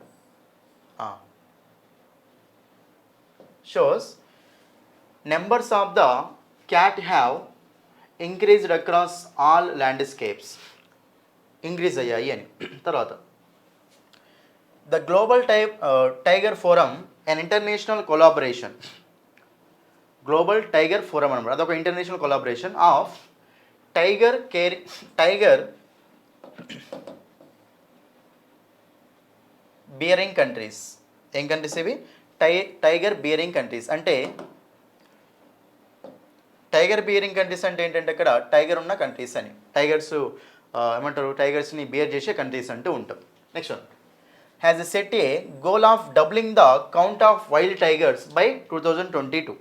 shows numbers of the cat have increased across all landscapes, increase అయ్యాయి అని. తర్వాత the global tiger forum an international collaboration, global tiger forum అనమాట, అదొక international collaboration of tiger bearing countries. ఏం countries ఇవి? Tiger bearing countries. అంటే tiger bearing countries అంటే ఏంటంటే అక్కడ టైగర్ ఉన్న కంట్రీస్ అని, టైగర్స్ ఏమంటారు, టైగర్స్ని బియర్ చేసే కంట్రీస్ అంటూ ఉంటాం. Next one has set a goal of doubling the count of wild tigers by 2022.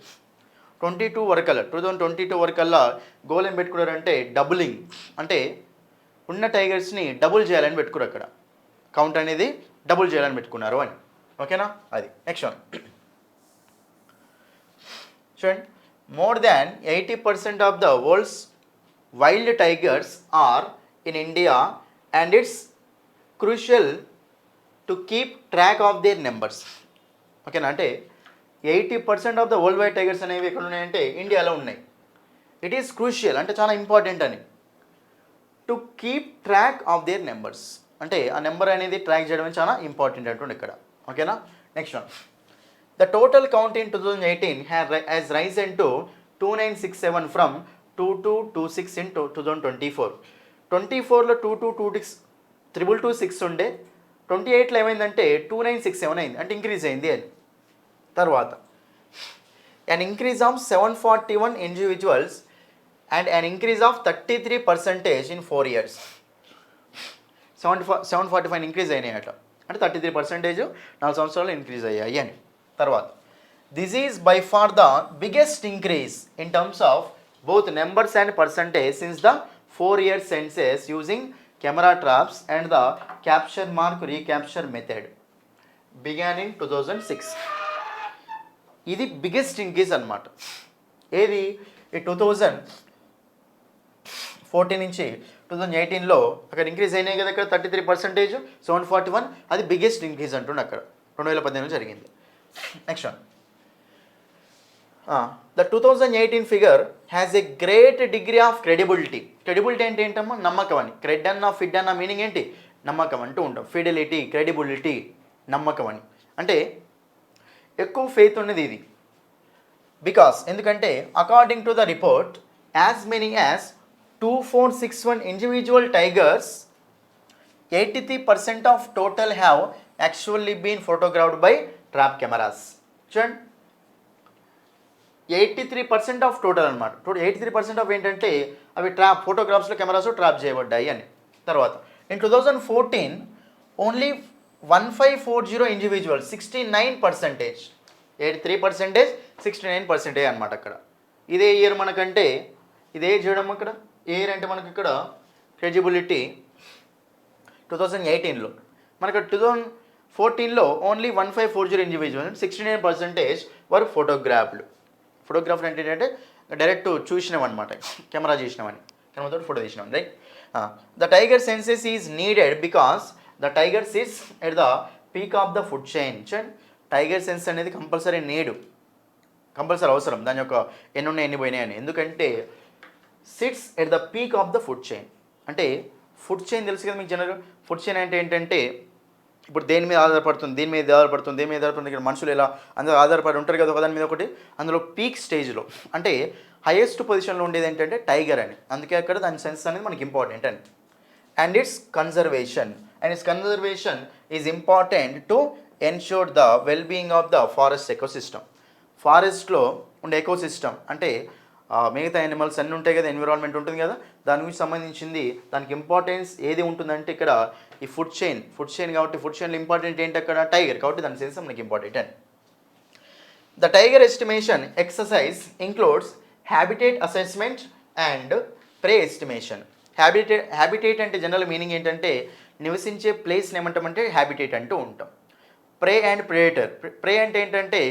22 వరకల్లా 2022 వరకల్లా గోల్ ఏం పెట్టుకున్నారంటే డబులింగ్, అంటే ఉన్న టైగర్స్ని డబుల్ చేయాలని పెట్టుకున్నారు. అక్కడ కౌంట్ అనేది డబుల్ చేయాలని పెట్టుకున్నారు అని. ఓకేనా, అది నెక్స్ట్ వన్ చూడండి. More than 80% of the world's wild tigers are in India and it's crucial to keep track of their numbers. ఓకేనా, అంటే 80% of the world wide tigers అనేవి ఎక్కడ ఉన్నాయంటే ఇండియాలో ఉన్నాయి. ఇట్ ఈస్ క్రూషియల్ అంటే చాలా ఇంపార్టెంట్ అని. To keep track of their numbers అంటే ఆ నెంబర్ అనేది ట్రాక్ చేయడం చాలా ఇంపార్టెంట్ అంటుండే ఇక్కడ. ఓకేనా, next one the total count in 2018 has Ryzen to 2967 from 2226 in 2024. 24లో 2226 ఉండే, 28లో ఏమైందంటే 2967 అయింది, అంటే ఇంక్రీజ్ అయింది అని. తర్వాత an increase of 741 individuals and an increase of 33% in 4 years. 745 increase అయినాయి అట్లా, అంటే 33% 4 సంవత్సరాలు ఇంక్రీజ్ అయ్యాయి అని. తర్వాత this is by far the biggest increase in terms of both numbers and percentage since the 4-year census using camera traps and the capture mark recapture method began in 2006. ఇది biggest increase అనమాట. ఏది ఈ 2014 నుంచి 2018లో అక్కడ increase అయినాయి కదా, అక్కడ 33%, 741, అది బిగ్గెస్ట్ ఇంక్రీజ్ అంటుండే అక్కడ 2018 జరిగింది. Next one the 2018 figure has a great degree of credibility. Credibility అంటే ఏంటమ్మా? నమ్మకం అని. క్రెడ్ అన్న ఫిడ్ అన్న మీనింగ్ ఏంటి? నమ్మకం అంటూ ఉంటాం. ఫిడిలిటీ, క్రెడిబిలిటీ, నమ్మకం అని. అంటే ఎక్కువ ఫెయిత్ ఉన్నది ఇది. బికాస్ ఎందుకంటే according to the report as many as 2461 individual tigers, 83% of total have actually been photographed by trap cameras. చూడండి, 83% ఆఫ్ టోటల్ అనమాట. 83% ఆఫ్ ఏంటంటే అవి ఫోటోగ్రాఫ్స్లో కెమెరాస్ ట్రాప్ చేయబడ్డాయి అని. తర్వాత ఇన్ 2014 ఓన్లీ 1540 ఇండివిజువల్ 69%, 83%, 69% అనమాట అక్కడ. ఇదే ఇయర్ మనకంటే ఇదే చేయడం అక్కడ ఇయర్ అంటే మనకి ఇక్కడ క్రెడిబిలిటీ 2018లో, మనకు 2014లో ఓన్లీ 1540 ఇండివిజువల్ 69% వరకు ఫోటోగ్రాఫ్లు అంటే ఏంటంటే డైరెక్ట్ చూసినాం అనమాట, కెమెరా చేసినామని, కెమెరాతో ఫోటో తీసినాం, right. The tiger census is needed because the tiger sits at the peak of the food chain. Tiger census అనేది కంపల్సరీ అవసరం, దాని యొక్క ఎన్ని ఉన్నాయి ఎన్ని పోయినాయి అని. ఎందుకంటే sits at the peak of the food chain, అంటే ఫుడ్ చైన్ తెలుసు కదా మీకు జనరల్. ఫుడ్ చైన్ అంటే ఏంటంటే ఇప్పుడు దేని మీద ఆధారపడుతుంది, ఇక్కడ మనుషులు ఎలా అందరూ ఆధారపడి ఉంటారు కదా ఒకదాని మీద ఒకటి. అందులో పీక్ స్టేజ్లో అంటే హైయెస్ట్ పొజిషన్లో ఉండేది ఏంటంటే టైగర్ అని. అందుకే అక్కడ దాని సెన్స్ అనేది మనకి ఇంపార్టెంట్ అని. And it's conservation is important to ensure the well being of the forest ecosystem. ఫారెస్ట్లో ఉండే ఎకోసిస్టమ్ అంటే మిగతా యానిమల్స్ అన్నీ ఉంటాయి కదా, ఎన్విరాన్మెంట్ ఉంటుంది కదా, దాని గురించి సంబంధించింది. దానికి ఇంపార్టెన్స్ ఏది ఉంటుందంటే ఇక్కడ ఈ ఫుడ్ చైన్ కాబట్టి ఫుడ్ చైన్లో ఇంపార్టెంట్ ఏంటి అక్కడ టైగర్, కాబట్టి దాని సెన్స్ మనకి ఇంపార్టెంట్ అని. The tiger estimation exercise includes habitat assessment and pray estimation. Habitat అంటే జనరల్ మీనింగ్ ఏంటంటే నివసించే ప్లేస్ని ఏమంటామంటే హ్యాబిటేట్ అంటూ ఉంటాం. Pray and ప్రేడేటర్. ప్రే అంటే ఏంటంటే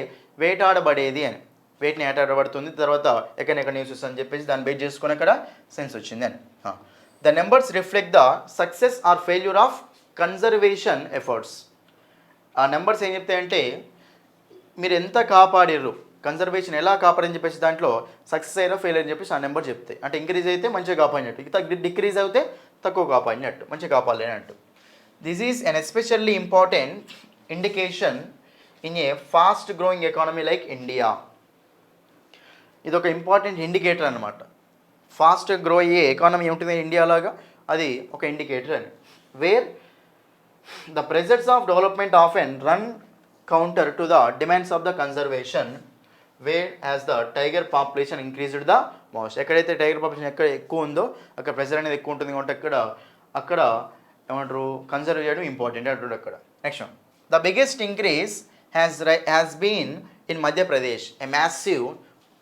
వేటాడబడేది అని, వేటిని వేటాడబడుతుంది, తర్వాత ఎక్కడ న్యూసెస్ అని చెప్పేసి దాన్ని బేస్ చేసుకుని అక్కడ సెన్స్ వచ్చింది అని. The numbers reflect the success or failure of conservation efforts. ఆ నెంబర్స్ ఏం చెప్తాయంటే మీరు ఎంత కాపాడిర్రు, కన్జర్వేషన్ ఎలా కాపాడని చెప్పేసి దాంట్లో సక్సెస్ అయినా ఫెయిల్ అని చెప్పేసి ఆ నెంబర్ చెప్తాయి. అంటే ఇంక్రీజ్ అయితే మంచిగా కాపాడినట్టు, డిక్రీజ్ అయితే తక్కువ కాపాడినట్టు, మంచిగా కాపాడలేనట్టు. This is an especially important indication in a fast growing economy like India. ఇది ఒక ఇంపార్టెంట్ ఇండికేటర్ అనమాట. ఫాస్ట్ గ్రో అయ్యే ఎకానమీ ఉంటుంది ఇండియాలాగా, అది ఒక ఇండికేటర్ అని. Where the pressures of development often run counter to the demands of the conservation, whereas the tiger population increased the most. ఎక్కడైతే టైగర్ పాపులేషన్ ఎక్కడ ఎక్కువ ఉందో అక్కడ ప్రెజర్ అనేది ఎక్కువ ఉంటుంది కాబట్టి అక్కడ ఏమంటారు కన్జర్వ్ చేయడం ఇంపార్టెంట్ అంటుండే అక్కడ. Next, the biggest increase has been in Madhya Pradesh, a massive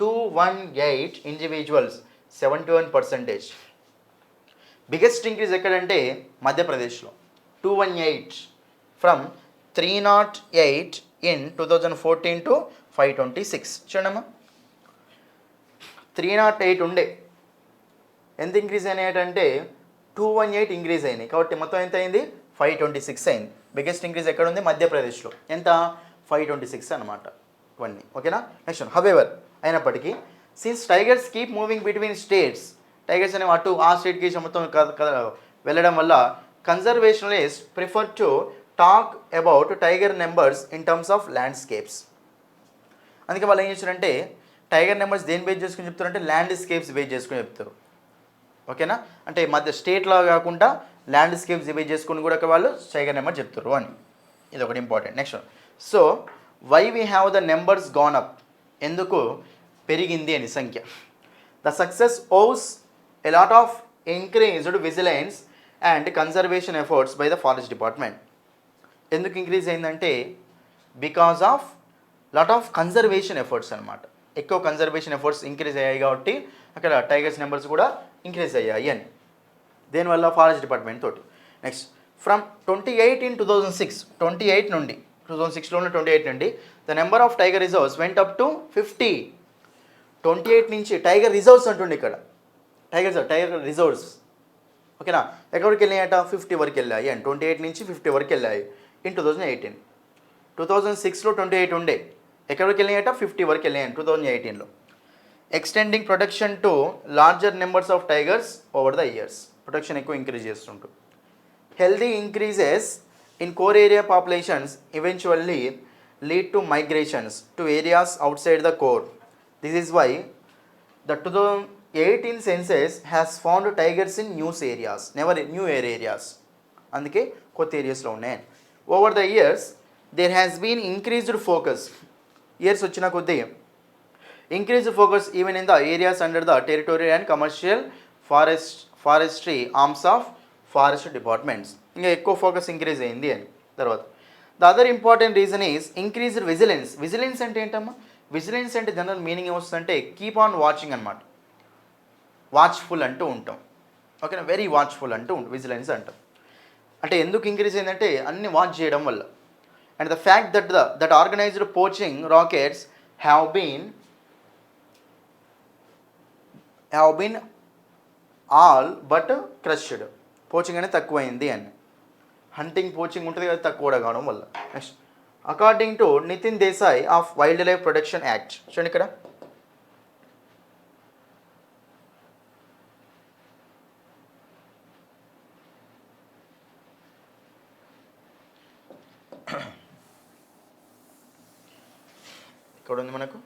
218 individuals 71%. Biggest increase ఎక్కడంటే మధ్యప్రదేశ్లో 218 ఫ్రమ్ 308 ఇన్ 2014 టు 526. చూడమ్మా 308 ఉండే, ఎంత ఇంక్రీజ్ అయినాయంటే 218 ఇంక్రీజ్ అయినాయి, కాబట్టి మొత్తం ఎంత అయింది 526 అయింది. బిగ్గెస్ట్ ఇంక్రీజ్ ఎక్కడ ఉంది మధ్యప్రదేశ్లో, ఎంత 526 అనమాట ఇవన్నీ. ఓకేనా. నెక్స్ట్, హవెవర్ అయినప్పటికీ since tigers keep moving between states, tigers అనేవి అటు ఆ స్టేట్కి మొత్తం వెళ్ళడం వల్ల conservationist prefer to talk about tiger numbers in terms of landscapes. అందుకే వాళ్ళు ఏం చేస్తారంటే టైగర్ నెంబర్స్ దేని బేస్ చేసుకుని చెప్తారంటే ల్యాండ్స్కేప్స్ బేస్ చేసుకుని చెప్తారు. ఓకేనా, అంటే మధ్య స్టేట్లో కాకుండా ల్యాండ్స్కేప్స్ బేస్ చేసుకుని కూడా వాళ్ళు టైగర్ నెంబర్ చెప్తారు అని. ఇది ఒకటి important. Next, so why we have the numbers gone up, ఎందుకు పెరిగింది అని సంఖ్య. The success owes a lot of increased vigilance and conservation efforts by the forest department. ఎందుకు ఇంక్రీజ్ అయిందంటే because of lot of conservation efforts అనమాట. ఎక్కువ conservation efforts increase అయ్యాయి కాబట్టి అక్కడ టైగర్స్ నెంబర్స్ కూడా ఇంక్రీజ్ అయ్యాయి అని, దేనివల్ల ఫారెస్ట్ డిపార్ట్మెంట్ తోటి. నెక్స్ట్, ఫ్రమ్ 28 in 2006, 28 నుండి 2006లో 28 నుండి the number of tiger reserves went up to 50. 28 నుంచి టైగర్ రిజర్వ్స్ అంటుండే ఇక్కడ, టైగర్ రిజర్వ్స్. ఓకేనా, ఎక్కడికి వెళ్ళాయట 50 వరకు వెళ్ళాయి అండ్ 28 నుంచి 50 వరకు వెళ్ళాయి ఇన్ 2018. 2006లో 28 ఉండే, ఎక్కడికి వెళ్ళాయట 50 వరకు వెళ్ళాయని 2018లో. Extending protection to larger numbers of tigers over the years, protection ఎక్కువ ఇంక్రీజ్ చేస్తుంటుంది. Healthy increases in core area populations eventually lead to migrations to areas outside the core. This is why the 2018 census has found tigers in new areas, never in new areas. అందుకే కొత్త ఏరియాస్లో ఉన్నాయి. Over the years there has been increased focus, years వచ్చిన కొద్దీ increased focus even in the areas under the territorial and commercial forestry arms of forest departments. ఇంకా ఎక్కువ focus increase అయింది అని. తర్వాత the other important reason is increased vigilance. Vigilance అంటే ఏంటమ్మా? Vigilance అంటే జనరల్ మీనింగ్ ఏమొస్తుందంటే కీప్ ఆన్ వాచింగ్ అనమాట. వాచ్ఫుల్ అంటూ ఉంటాం, ఓకేనా, వెరీ వాచ్ఫుల్ అంటూ ఉంటుంది విజిలెన్స్ అంటాం. అంటే ఎందుకు ఇంక్రీజ్ అయిందంటే అన్ని వాచ్ చేయడం వల్ల. And the fact that organized poaching rackets have been all but crushed. Poaching అనేది తక్కువైంది అని, హంటింగ్ పోచింగ్ ఉంటుంది కదా, తక్కువ కావడం వల్ల. Next according to Nitin Desai of wildlife protection act. చూడండి ఇక్కడ ఇక్కడ ఉంది మనకు,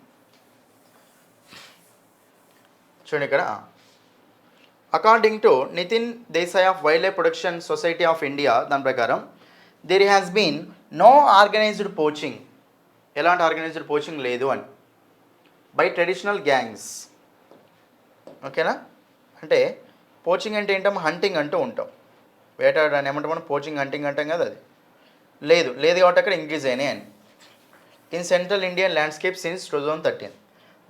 చూడండి ఇక్కడ according to Nitin Desai of wildlife protection society of India, దాని ప్రకారం there has been no organised poaching, ఎలాంటి ఆర్గనైజ్డ్ పోచింగ్ లేదు అని, బై ట్రెడిషనల్ గ్యాంగ్స్. ఓకేనా, అంటే పోచింగ్ అంటే ఏంటో హంటింగ్ అంటూ ఉంటాం, వేటాడని ఏమంటాం మనం, పోచింగ్ హంటింగ్ అంటాం కదా, అది లేదు కాబట్టి అక్కడ ఇంక్రీజ్ అయినాయి అని. In central Indian landscape since 2013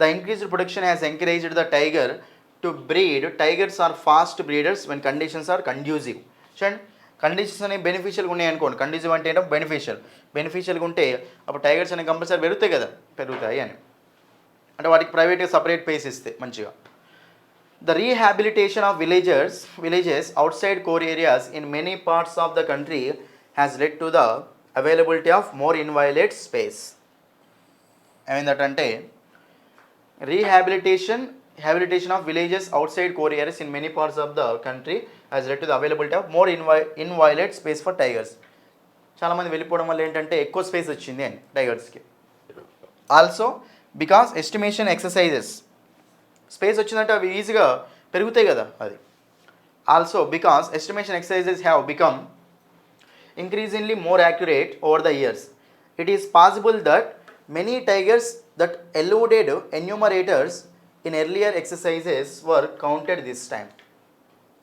the increased production has encouraged the tiger to breed. Tigers are fast breeders when conditions are conducive. చూడండి, కండిషన్స్ అనేవి బెనిఫిషియల్గా ఉన్నాయి అనుకోండి, కండ్యూజివ్ అంటే ఏంటో బెనిఫిషియల్గా ఉంటే అప్పుడు టైగర్స్ అనేవి కంపల్సరీ పెరుగుతాయి అని, అంటే వాటికి ప్రైవేట్గా సపరేట్ ప్లేస్ ఇస్తే మంచిగా. The rehabilitation of villages outside core areas in many parts of the country has led to the availability of more inviolate space. ఏమైందంటే rehabilitation of villages outside core areas in many parts of the country has led to the availability of more inviolate space for tigers. చాలామంది వెళ్ళిపోవడం వల్ల ఏంటంటే ఎక్కువ space వచ్చింది అని టైగర్స్కి. Also because estimation exercises, space వచ్చిందంటే అవి ఈజీగా పెరుగుతాయి కదా అది. Also because estimation exercises have become increasingly more accurate over the years, it is possible that many tigers that eluded enumerators in earlier exercises were counted this time.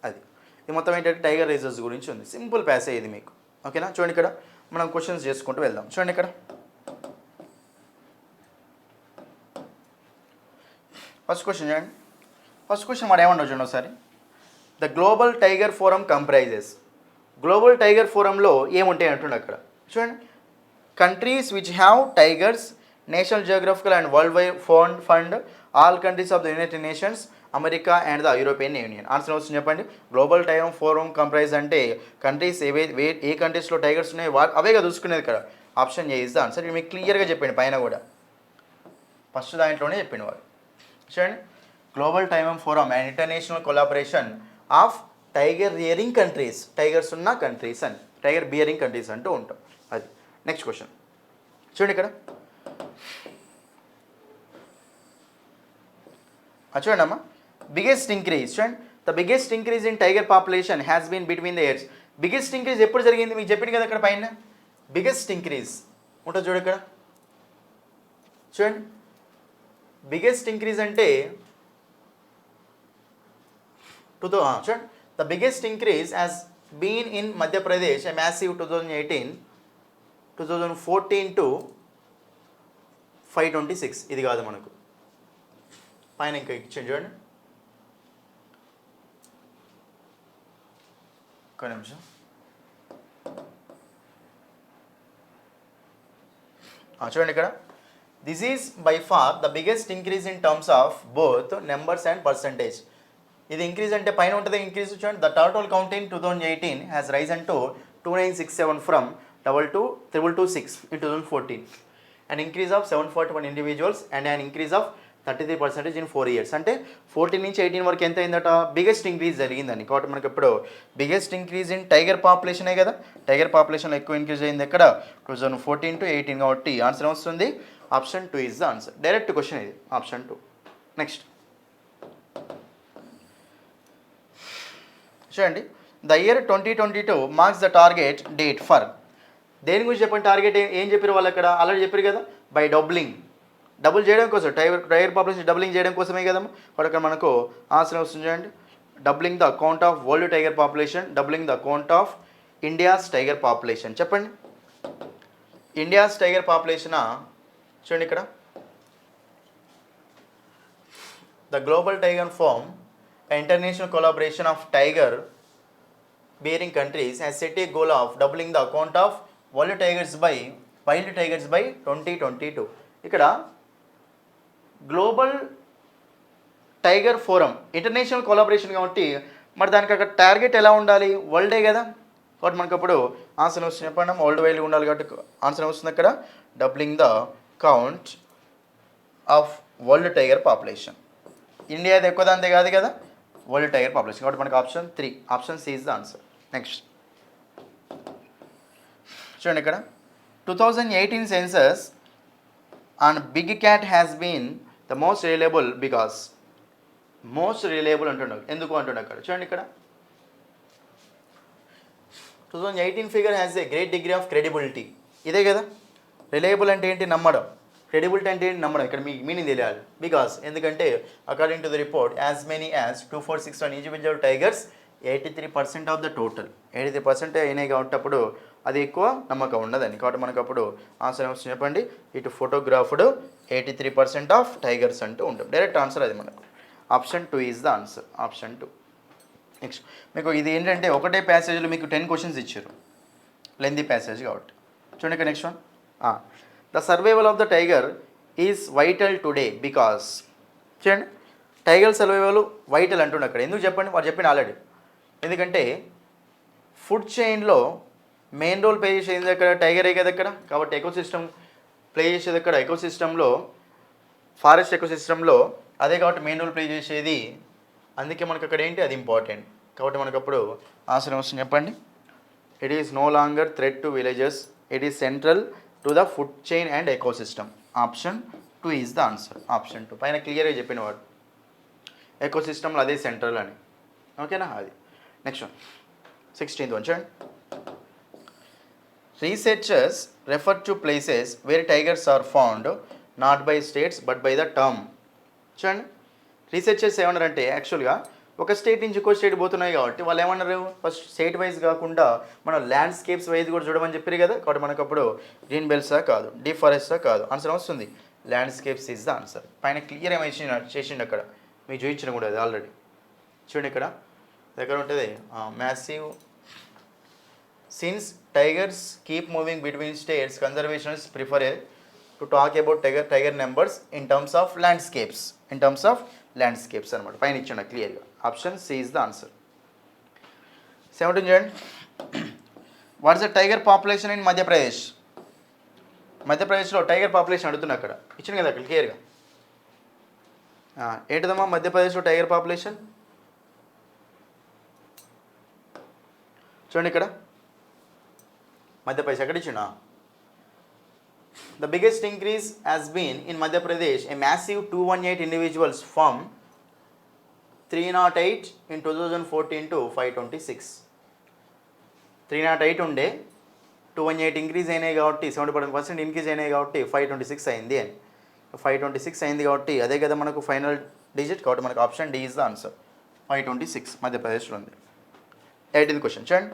అది ఇది మొత్తం ఏంటంటే టైగర్ రేసర్స్ గురించి ఉంది, సింపుల్ ప్యాసేజ్ ఇది మీకు, ఓకేనా. చూడండి ఇక్కడ మనం క్వశ్చన్స్ చేసుకుంటూ వెళ్దాం. చూడండి ఇక్కడ ఫస్ట్ క్వశ్చన్ చూడండి. ఫస్ట్ క్వశ్చన్ మనం ఏమన్నా చూడండి ఒకసారి. The global tiger forum comprises. Global tiger ఫోరంలో ఏముంటాయి అంటుండే అక్కడ. చూడండి, countries which have tigers, national geographical and World Wide Fund, all countries of the United Nations, America and the European Union. Answer వస్తుంది చెప్పండి. గ్లోబల్ టైగర్ ఫోరం కంప్రైజ్ అంటే countries ఏ కంట్రీస్లో టైగర్స్ ఉన్నాయో అవేగా చూసుకునేది ఇక్కడ. Option A is the answer. మీకు క్లియర్గా చెప్పండి పైన కూడా, ఫస్ట్ దాంట్లోనే చెప్పింది వాడు. చూడండి, global tiger forum and international collaboration of tiger rearing countries, tigers ఉన్న కంట్రీస్ అని, టైగర్ బియరింగ్ కంట్రీస్ అంటూ ఉంటాం అది. నెక్స్ట్ క్వశ్చన్ చూడండి ఇక్కడ. చూడండి అమ్మా, బిగ్గెస్ట్ ఇంక్రీజ్. చూడండి, the biggest increase in tiger population has been between the years. Biggest increase ఎప్పుడు జరిగింది మీకు చెప్పింది కదా అక్కడ పైన. బిగ్గెస్ట్ ఇంక్రీజ్ ఉంటుంది చూడు ఇక్కడ. చూడండి, బిగ్గెస్ట్ ఇంక్రీజ్ అంటే చూడండి, the biggest increase has been in Madhya Pradesh, a massive 2014 to 526. ఇది కాదు మనకు పైన ఇంకా ఇచ్చింది చూడండి, ఒక నిమిషం. చూడండి ఇక్కడ, this is by far the biggest increase in terms of both numbers and percentage. ఇది ఇంక్రీజ్ అంటే పైన ఉంటుంది ఇంక్రీజ్. చూడండి, the total count in 2018 has Ryzen to 2967 from 2226 in 2014, an increase of 741 individuals and an increase of 33% in 4 years. అంటే 14 నుంచి 18 వరకు ఎంత అయిందట, బిగ్గెస్ట్ ఇంక్రీజ్ జరిగిందని. కాబట్టి మనకి ఇప్పుడు బిగ్గెస్ట్ ఇంక్రీజ్ ఇన్ టైగర్ పాపులేషనే కదా, టైగర్ పాపులేషన్లో ఎక్కువ ఇంక్రీజ్ అయింది ఎక్కడ 2014 to 18 కాబట్టి ఆన్సర్ వస్తుంది option 2 is the answer. Direct question ఇది, ఆప్షన్ 2. నెక్స్ట్ చూడండి, the year 2022 marks the target date for. దేని గురించి చెప్పండి, టార్గెట్ ఏం చెప్పారు వాళ్ళు అక్కడ ఆల్రెడీ చెప్పారు కదా, బై డబుల్ చేయడం కోసం, టైగర్ పాపులేషన్ డబులింగ్ చేయడం కోసమే కదమ్మా. అక్కడ మనకు ఆన్సర్ వస్తుంది చూడండి, doubling the account of world tiger population, doubling the account of India's tiger population. చెప్పండి ఇండియాస్ టైగర్ పాపులేషన్ చూడండి ఇక్కడ, the global tiger form international collaboration of tiger bearing countries has set a goal of doubling the count of wild tigers by 2022. ఇక్కడ global tiger forum international collaboration కాబట్టి మరి దానికి అక్కడ target ఎలా ఉండాలి, వరల్డే కదా. కాబట్టి మనకు అప్పుడు ఆన్సర్ వస్తుంది చెప్పండి, వరల్డ్ వైడ్ ఉండాలి కాబట్టి ఆన్సర్ వస్తుంది అక్కడ doubling the count of world tiger population. ఇండియాది ఎక్కువ దాంతే కాదు కదా వరల్డ్ టైగర్ పాపులేషన్, కాబట్టి మనకు option 3, option C is the answer. Next చూడండి ఇక్కడ 2018 census on big cat has been the most reliable because most reliable అంటున్నాడు, ఎందుకు అంటున్నాడు అక్కడ చూడండి ఇక్కడ 2018 figure has a great degree of credibility. ఇదే కదా రిలయబుల్ అంటే ఏంటి, నమ్మడం, క్రెడిబిలిటీ అంటే ఏంటి, నమ్మడం. ఇక్కడ మీకు మీనింగ్ తెలియాలి. బికాస్ ఎందుకంటే according to the report as many as 2461 individual tigers 83% of the total 83% అయినాయి కాబట్టి అప్పుడు అది ఎక్కువ నమ్మకం ఉండదని. కాబట్టి మనకు అప్పుడు ఆన్సర్ ఏమొస్తుంది చెప్పండి, ఇటు ఫోటోగ్రాఫ్డ్ 83% ఆఫ్ టైగర్స్ అంటూ ఉంటాం. డైరెక్ట్ ఆన్సర్ అది మనకు option 2 is the answer, option 2. Next మీకు ఇది ఏంటంటే ఒకటే ప్యాసేజ్లో మీకు 10 క్వశ్చన్స్ ఇచ్చారు, లెందీ ప్యాసేజ్ కాబట్టి. చూడండి ఇక్కడ next one, the survival of the tiger is vital today because. చూడండి టైగర్ సర్వైవల్ వైటల్ అంటుండే అక్కడ, ఎందుకు చెప్పండి, వాడు చెప్పండి ఆల్రెడీ. ఎందుకంటే ఫుడ్ చైన్లో మెయిన్ రోల్ ప్లే చేసేది అక్కడ టైగరే కదా అక్కడ. కాబట్టి ఎకోసిస్టమ్ ప్లే చేసేది అక్కడ ఎకోసిస్టంలో, ఫారెస్ట్ ఎకోసిస్టంలో అదే కాబట్టి మెయిన్ రోల్ ప్లే చేసేది. అందుకే మనకు అక్కడ ఏంటి అది ఇంపార్టెంట్. కాబట్టి మనకు అప్పుడు ఆన్సర్ వస్తుంది చెప్పండి, it is no longer threat to villages, it is central to the food chain and ecosystem. Option 2 is the answer, option 2. పైన క్లియర్గా చెప్పిన వాడు ఎకోసిస్టమ్లో అదే సెంట్రల్ అని, ఓకేనా. అది నెక్స్ట్ వన్ 16th వన్ చూడండి, researchers refer to places where tigers are found not by states but by the term. చూడండి రీసెర్చర్స్ ఏమన్నారంటే యాక్చువల్గా ఒక స్టేట్ నుంచి ఇంకో స్టేట్ పోతున్నాయి కాబట్టి వాళ్ళు ఏమన్నారు, ఫస్ట్ స్టేట్ వైజ్ కాకుండా మనం ల్యాండ్స్కేప్స్ వైజ్ కూడా చూడమని చెప్పారు కదా. కాబట్టి మనకు అప్పుడు గ్రీన్ బెల్ట్సా కాదు, డిఫారెస్టా కాదు, ఆన్సర్ వస్తుంది ల్యాండ్స్కేప్స్ ఈజ్ ద ఆన్సర్. పైన క్లియర్ ఏమైనా చేసిండు అక్కడ, మీకు చూపించిన కూడా అది ఆల్రెడీ. చూడండి ఇక్కడ దగ్గర ఉంటుంది massive since tigers keep moving between states conservations prefer to talk about tiger numbers in terms of landscapes, in terms of landscapes అనమాట. పైన ఇచ్చాను క్లియర్గా, option C is the answer. 17 చూడండి, what is the tiger population in Madhya Pradesh. మధ్యప్రదేశ్లో tiger population అడుగుతున్నా అక్కడ, ఇచ్చాను కదా అక్కడ క్లియర్గా. ఏంటిదమ్మా మధ్యప్రదేశ్లో టైగర్ పాపులేషన్ చూడండి ఇక్కడ మధ్యప్రదేశ్ ఎక్కడ ఇచ్చిన. The biggest increase has been in Madhya Pradesh a massive 218 individuals from 308 in 2014 to 526. 308 ఉండే 218 ఇంక్రీజ్ అయినాయి కాబట్టి 70% ఇంక్రీజ్ అయినాయి కాబట్టి 526 అయింది అని. 526 అయింది కాబట్టి అదే కదా మనకు ఫైనల్ డిజిట్, కాబట్టి మనకు option D is the answer, 526 మధ్యప్రదేశ్లో ఉంది. 18th క్వశ్చన్ చూడండి,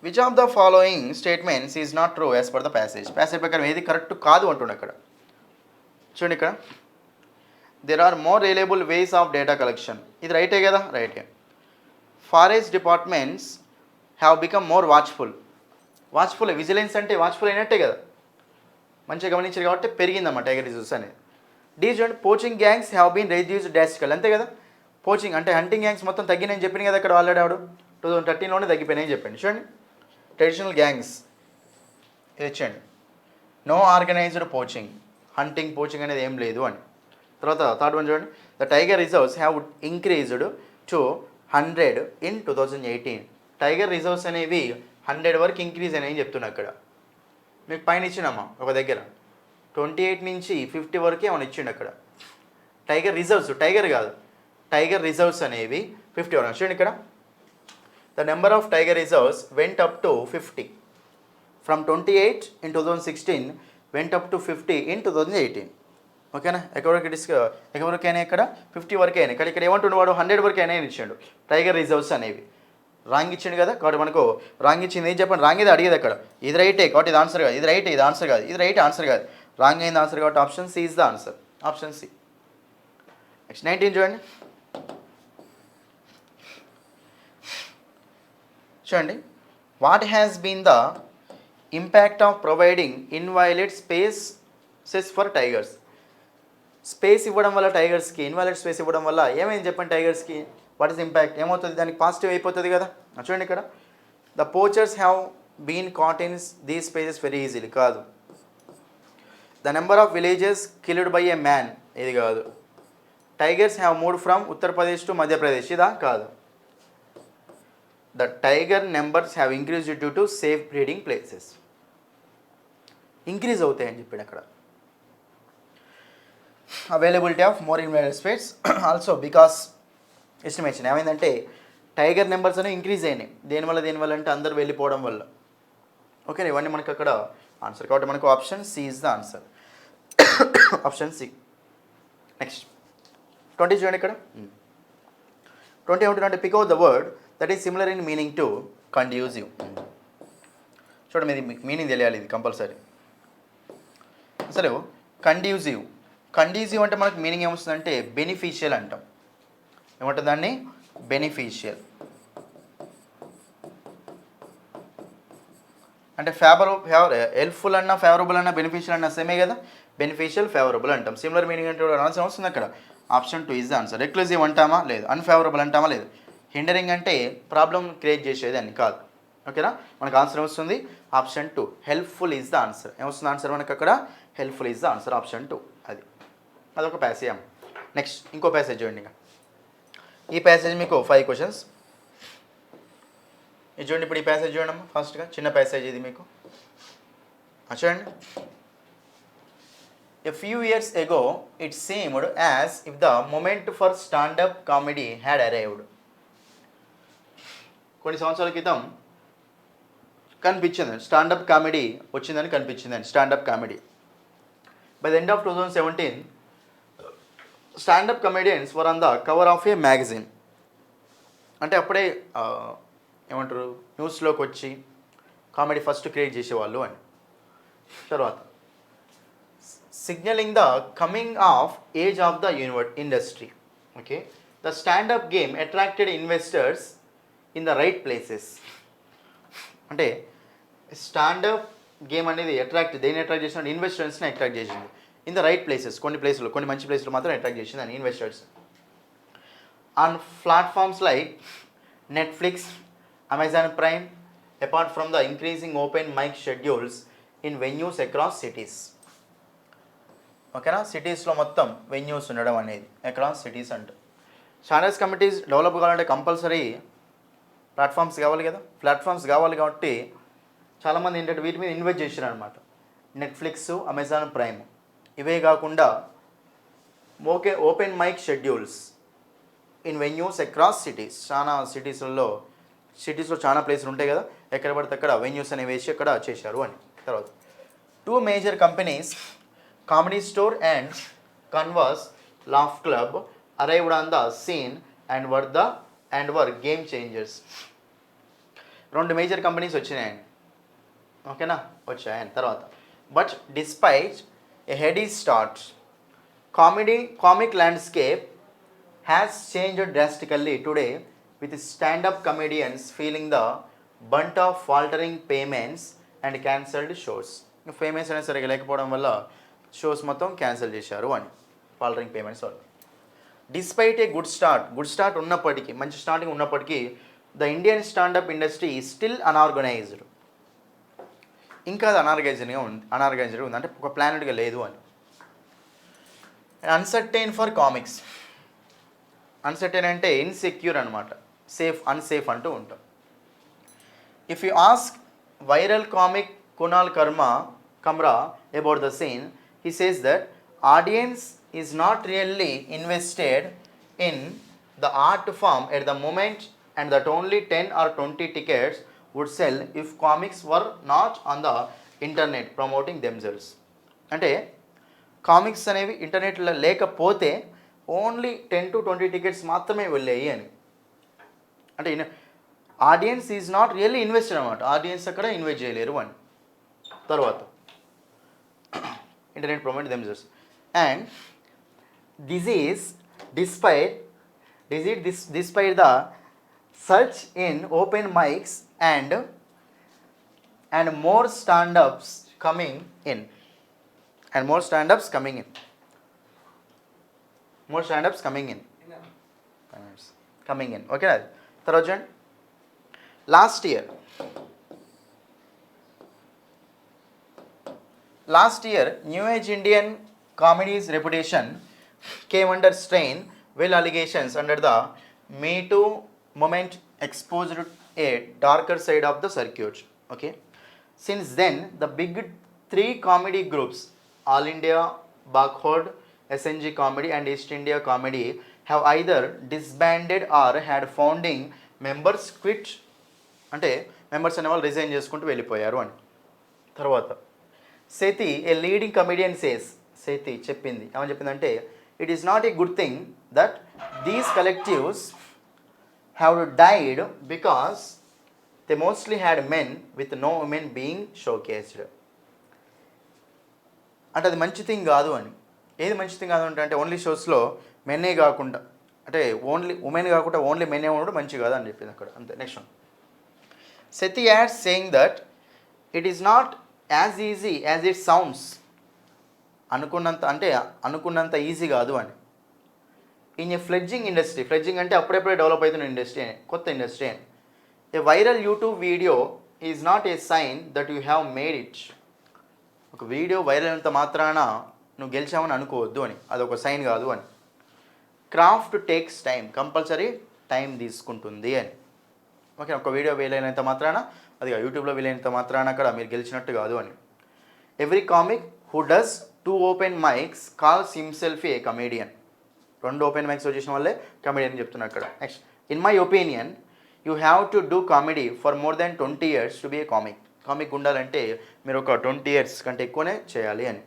which of the following statements is not true as per the passage. Passage ప్రకారం ఏది కరెక్ట్ కాదు అంటుండే అక్కడ. చూడండి ఇక్కడ there are more reliable ways of data collection, ఇది రైటే కదా, రైటే. Forest departments have become more watchful. Watchful vigilance అంటే వాచ్ఫుల్ అయినట్టే కదా, మంచిగా గమనించారు కాబట్టి పెరిగిందమ్మా టైగర్ రిజర్వ్స్ అనేది. డీ చూడండి, poaching gangs have been reduced drastically, అంతే కదా. పోచింగ్ అంటే హంటింగ్ గ్యాంగ్స్ మొత్తం తగ్గినాయని చెప్పింది కదా అక్కడ ఆల్రెడీ ఆవిడ 2013లోనే తగ్గిపోయినాయని చెప్పండి. చూడండి ట్రెడిషనల్ గ్యాంగ్స్ ఇది ఇచ్చండి, no organised poaching, hunting poaching అనేది ఏం లేదు అని. తర్వాత థర్డ్ వన్ చూడండి, the tiger reserves have increased to 100 in 2018. Tiger reserves అనేవి 100 వరకు ఇంక్రీజ్ అయినాయని చెప్తున్నా అక్కడ. మీకు పైన ఇచ్చినమ్మా ఒక దగ్గర 28 నుంచి 50 వరకే ఏమైనా ఇచ్చిండు అక్కడ. టైగర్ రిజర్వ్స్, టైగర్ కాదు, టైగర్ రిజర్వ్స్ అనేవి 50 వరకు చూడండి ఇక్కడ. The number of tiger reserves went up to 50 from 28 in 2016 went up to 50 in 2018. ఓకేనా, ఎక్కడివరకు అయినా ఇక్కడ 50 వరకు అయినాయి, ఇక్కడ ఏమంటుండే వాడు 100 వరకు అయినా ఇచ్చాడు టైగర్ రిజర్వ్స్ అనేవి. రాంగ్ ఇచ్చిండు కదా, కాబట్టి మనకు రాంగ్ ఇచ్చింది ఏం చెప్పండి, రాంగ్ ఇది అడిగేది అక్కడ. ఇది రైటే కాబట్టి ఇది ఆన్సర్ కాదు, ఇది రైట్ ఇది ఆన్సర్ కాదు, ఇది రైట్ ఆన్సర్ కాదు, రాంగ్ అయింది ఆన్సర్ కాబట్టి option C is the answer. Option C. Next 19 చూడండి. చూడండి, what has been the impact of providing inviolate spaces for tigers. Space ఇవ్వడం వల్ల టైగర్స్కి, ఇన్వాలిడ్ స్పేస్ ఇవ్వడం వల్ల ఏమైంది చెప్పండి టైగర్స్కి, వాట్ ఇస్ ఇంపాక్ట్, ఏమవుతుంది, దానికి పాజిటివ్ అయిపోతుంది కదా. చూడండి ఇక్కడ, the poachers have been caught in these spaces very easily, కాదు. The number of villages killed by a man, ఇది కాదు. Tigers have moved from Uttar Pradesh to Madhya Pradesh, ఇదా కాదు. The tiger numbers have increased due to safe breeding places, increase అవుతాయని చెప్పాడు అక్కడ. Availability of more inviolate space also because estimation, ఏమైందంటే tiger numbers అనేవి increase అయినాయి. దేనివల్ల అంటే అందరూ వెళ్ళిపోవడం వల్ల. ఓకే, ఇవన్నీ మనకు అక్కడ ఆన్సర్, కాబట్టి మనకు option C is the answer. Option C. Next 20 చూడండి ఇక్కడ. 20 ఏమంటుందంటే pick out the word that is similar in meaning to conducive. చూడండి, ఇది మీకు మీనింగ్ తెలియాలి, ఇది కంపల్సరీ. అసలు కండ్యూజివ్ అంటే మనకు మీనింగ్ ఏమొస్తుందంటే బెనిఫిషియల్ అంటాం. ఏమంటుంది దాన్ని, బెనిఫిషియల్. అంటే హెల్ప్ఫుల్ అన్నా ఫేవరబుల్ అన్నా బెనిఫిషియల్ అన్నా సేమే కదా, బెనిఫిషియల్ ఫేవరబుల్ అంటాం. సిమిలర్ మీనింగ్ అంటే ఆన్సర్ వస్తుంది అక్కడ. Option 2 is the answer. Exclusive అంటామా లేదు, అన్ఫేవరబుల్ అంటామా లేదు. హిండరింగ్ అంటే ప్రాబ్లం క్రియేట్ చేసేది అని కాదు. ఓకేనా, మనకు ఆన్సర్ వస్తుంది option 2. Helpful is the answer. ఏమొస్తుంది ఆన్సర్ మనకు అక్కడ, helpful is the answer, option 2. అదొక ప్యాసేజ్. నెక్స్ట్ ఇంకో ప్యాసేజ్ చూడండి. ఈ ప్యాసేజ్ మీకు 5 క్వశ్చన్స్. ఇది చూడండి, ఇప్పుడు ఈ ప్యాసేజ్ చూడండి ఫాస్ట్గా, చిన్న ప్యాసేజ్ ఇది మీకు. చూడండి, A few years ago, it seemed as if the moment for stand-up comedy had arrived. కొన్ని సంవత్సరాల క్రితం కనిపించింది స్టాండప్ కామెడీ వచ్చిందని కనిపించిందని, stand up comedy. By the end of 2017, stand up comedians were on the cover of a magazine. అంటే అప్పుడే ఏమంటారు, న్యూస్లోకి వచ్చి కామెడీ ఫస్ట్ క్రియేట్ చేసేవాళ్ళు అని. తర్వాత signaling the coming of age of the industry. Okay, the stand-up game attracted investors in the right places. అంటే stand up game అనేది దేని అట్రాక్ట్ చేసిన ఇన్వెస్టర్స్ని అట్రాక్ట్ చేసింది. ఇన్ ద రైట్ ప్లేసెస్, కొన్ని మంచి ప్లేస్లో మాత్రం అట్రాక్ట్ చేసింది అని investors. On platforms like Netflix, Amazon Prime, apart from the increasing open mic schedules in venues across cities. ఓకేనా, సిటీస్లో మొత్తం వెన్యూస్ ఉండడం అనేది అక్రాస్ సిటీస్ అంట. స్టాండర్డ్స్ కమిటీస్ డెవలప్ కావాలంటే కంపల్సరీ ప్లాట్ఫామ్స్ కావాలి కదా. ప్లాట్ఫామ్స్ కావాలి కాబట్టి చాలామంది ఏంటంటే వీటి మీద ఇన్వెస్ట్ చేశారు అనమాట. నెట్ఫ్లిక్స్, అమెజాన్ ప్రైమ్, ఇవే కాకుండా open mic schedules in venues across cities. చాలా సిటీస్లో చాలా ప్లేసులు ఉంటాయి కదా, ఎక్కడ పడితే అక్కడ వెన్యూస్ అనేవి వేసి అక్కడ చేశారు అని. తర్వాత 2 major companies, Comedy Store and Canvas Laugh Club, arrived on the scene and were game changers. 2 major companies వచ్చినాయండి. ఓకేనా, వచ్చాయని. తర్వాత but despite a heady start, comic landscape has changed drastically today with stand up comedians feeling the brunt of faltering payments and cancelled shows. Payments అనేది సరిగా లేకపోవడం వల్ల shows మొత్తం cancel చేశారు అని, ఫాల్టరింగ్ పేమెంట్స్ వల్ల. డిస్పైట్ ఏ గుడ్ స్టార్ట్ ఉన్నప్పటికీ, మంచి స్టార్టింగ్ ఉన్నప్పటికీ, the Indian stand up industry still unorganised. ఇంకా అది అనార్గనైజ్డ్గా ఉంది, అంటే ఒక ప్లానెడ్గా లేదు అని. Uncertain for comics. అన్సర్టైన్ అంటే ఇన్సెక్యూర్ అనమాట, అన్సేఫ్ అంటూ ఉంటాం. If you ask viral comic Kunal Kamra about the scene, he says that audience is not really invested in the art form at the moment and that only 10 or 20 tickets would sell if comics were not on the internet promoting themselves. అంటే comics అనేవి ఇంటర్నెట్లో లేకపోతే only 10 to 20 tickets మాత్రమే వెళ్ళాయి అని. అంటే audience is not really invested అనమాట, audience అక్కడ ఇన్వెస్ట్ చేయలేరు అని. తర్వాత internet promote themselves and this is despite despite the search in open mics and more stand-ups coming in. More stand-ups coming in. Okay, తర్వాత చూడండి. Last year new age Indian comedies reputation came under strain when allegations under the Me Too movement exposed a darker side of the circuit. Okay. Since then, the big three comedy groups, All India, Backward, SNG Comedy and East India Comedy, have either disbanded or had founding members quit. అంటే members అనే వాళ్ళు resign చేసుకుంటూ వెళ్ళిపోయారు అని. తర్వాత సేతి ఏ leading comedian సేతి చెప్పింది, ఏమని చెప్పిందంటే, it is not a good thing that these collectives have died because they mostly had men with no women being showcased. అంటే అది మంచి థింగ్ కాదు అని. ఏది మంచి థింగ్ కాదు అంటే ఓన్లీ షోస్లో మెన్నే కాకుండా, అంటే ఓన్లీ ఉమెన్ కాకుండా ఓన్లీ మెన్నే ఉండడం మంచి కాదు అని చెప్పింది అక్కడ. అంతే. Next one. Seti adds saying that it is not as easy as it sounds. అనుకున్నంత ఈజీ కాదు అని. ఇన్ ఏ ఫ్లెడ్జింగ్ ఇండస్ట్రీ, ఫ్లెడ్జింగ్ అంటే అప్పుడప్పుడే డెవలప్ అవుతున్న ఇండస్ట్రీ అని, కొత్త ఇండస్ట్రీ అని. A viral YouTube video is not a sign that you have made it. ఒక వీడియో వైరల్ అయినంత మాత్రాన నువ్వు గెలిచామని అనుకోవద్దు అని, అదొక సైన్ కాదు అని. Craft takes time, compulsory time తీసుకుంటుంది అని. ఓకే, ఒక వీడియో వీలైనంత మాత్రాన, అది యూట్యూబ్లో వీలైనంత మాత్రాన అక్కడ మీరు గెలిచినట్టు కాదు అని. Every comic who does 2 open mics calls himself a comedian. 2 open mics వచ్చేసిన వాళ్ళే కమెడియన్ చెప్తున్నా అక్కడ. Next. In my opinion you have to do comedy for more than 20 years to be a comic ఉండాలంటే మీరు ఒక 20 years కంటే ఎక్కువనే చేయాలి అని.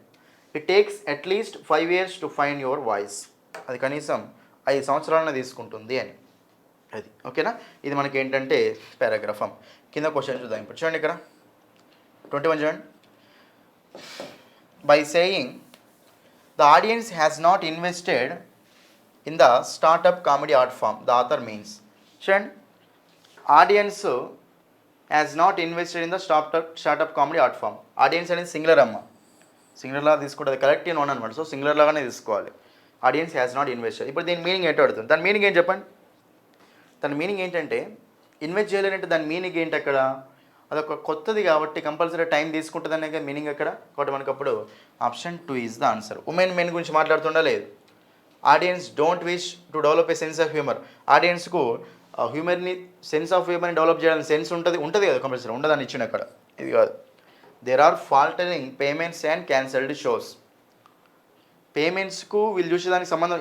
It takes at least 5 years to find your voice. అది కనీసం 5 సంవత్సరాలనే తీసుకుంటుంది అని. అది ఓకేనా. ఇది మనకి ఏంటంటే పారాగ్రాఫ్. కింద క్వశ్చన్ చూద్దాం ఇప్పుడు. చూడండి ఇక్కడ 21 చూడండి. By saying the audience has not invested in the startup comedy art form, the author means. చూడండి, audience has not invested in the startup comedy art form. Audience అనేది సింగులర్ అమ్మ, సింగులర్లా తీసుకుంటుంది, కలెక్టివ్ నోన్ అనమాట. సో సింగులర్ లాగానే తీసుకోవాలి. Audience has not invested. ఇప్పుడు దీని మీనింగ్ ఏంటో అడుగుతుంది. దాని మీనింగ్ ఏం చెప్పండి. దాని మీనింగ్ ఏంటంటే, ఇన్వెస్ట్ చేయలేనంటే దాని మీనింగ్ ఏంటి అక్కడ, అదొక కొత్తది కాబట్టి కంపల్సరీ టైం తీసుకుంటుంది అనే మీనింగ్ అక్కడ. కాబట్టి మనకు అప్పుడు option 2 is the answer. Men గురించి మాట్లాడుతుండా లేదు. Audience don't wish to develop a sense of humour. ఆడియన్స్కు హ్యూమర్ని, సెన్స్ ఆఫ్ హ్యూమర్ని డెవలప్ చేయాలని సెన్స్ ఉంటుంది కదా కంపల్సరీ, ఉండదని ఇచ్చిన అక్కడ. ఇది కాదు. There are faltering payments and cancelled shows. పేమెంట్స్కు వీళ్ళు చూసేదానికి సంబంధం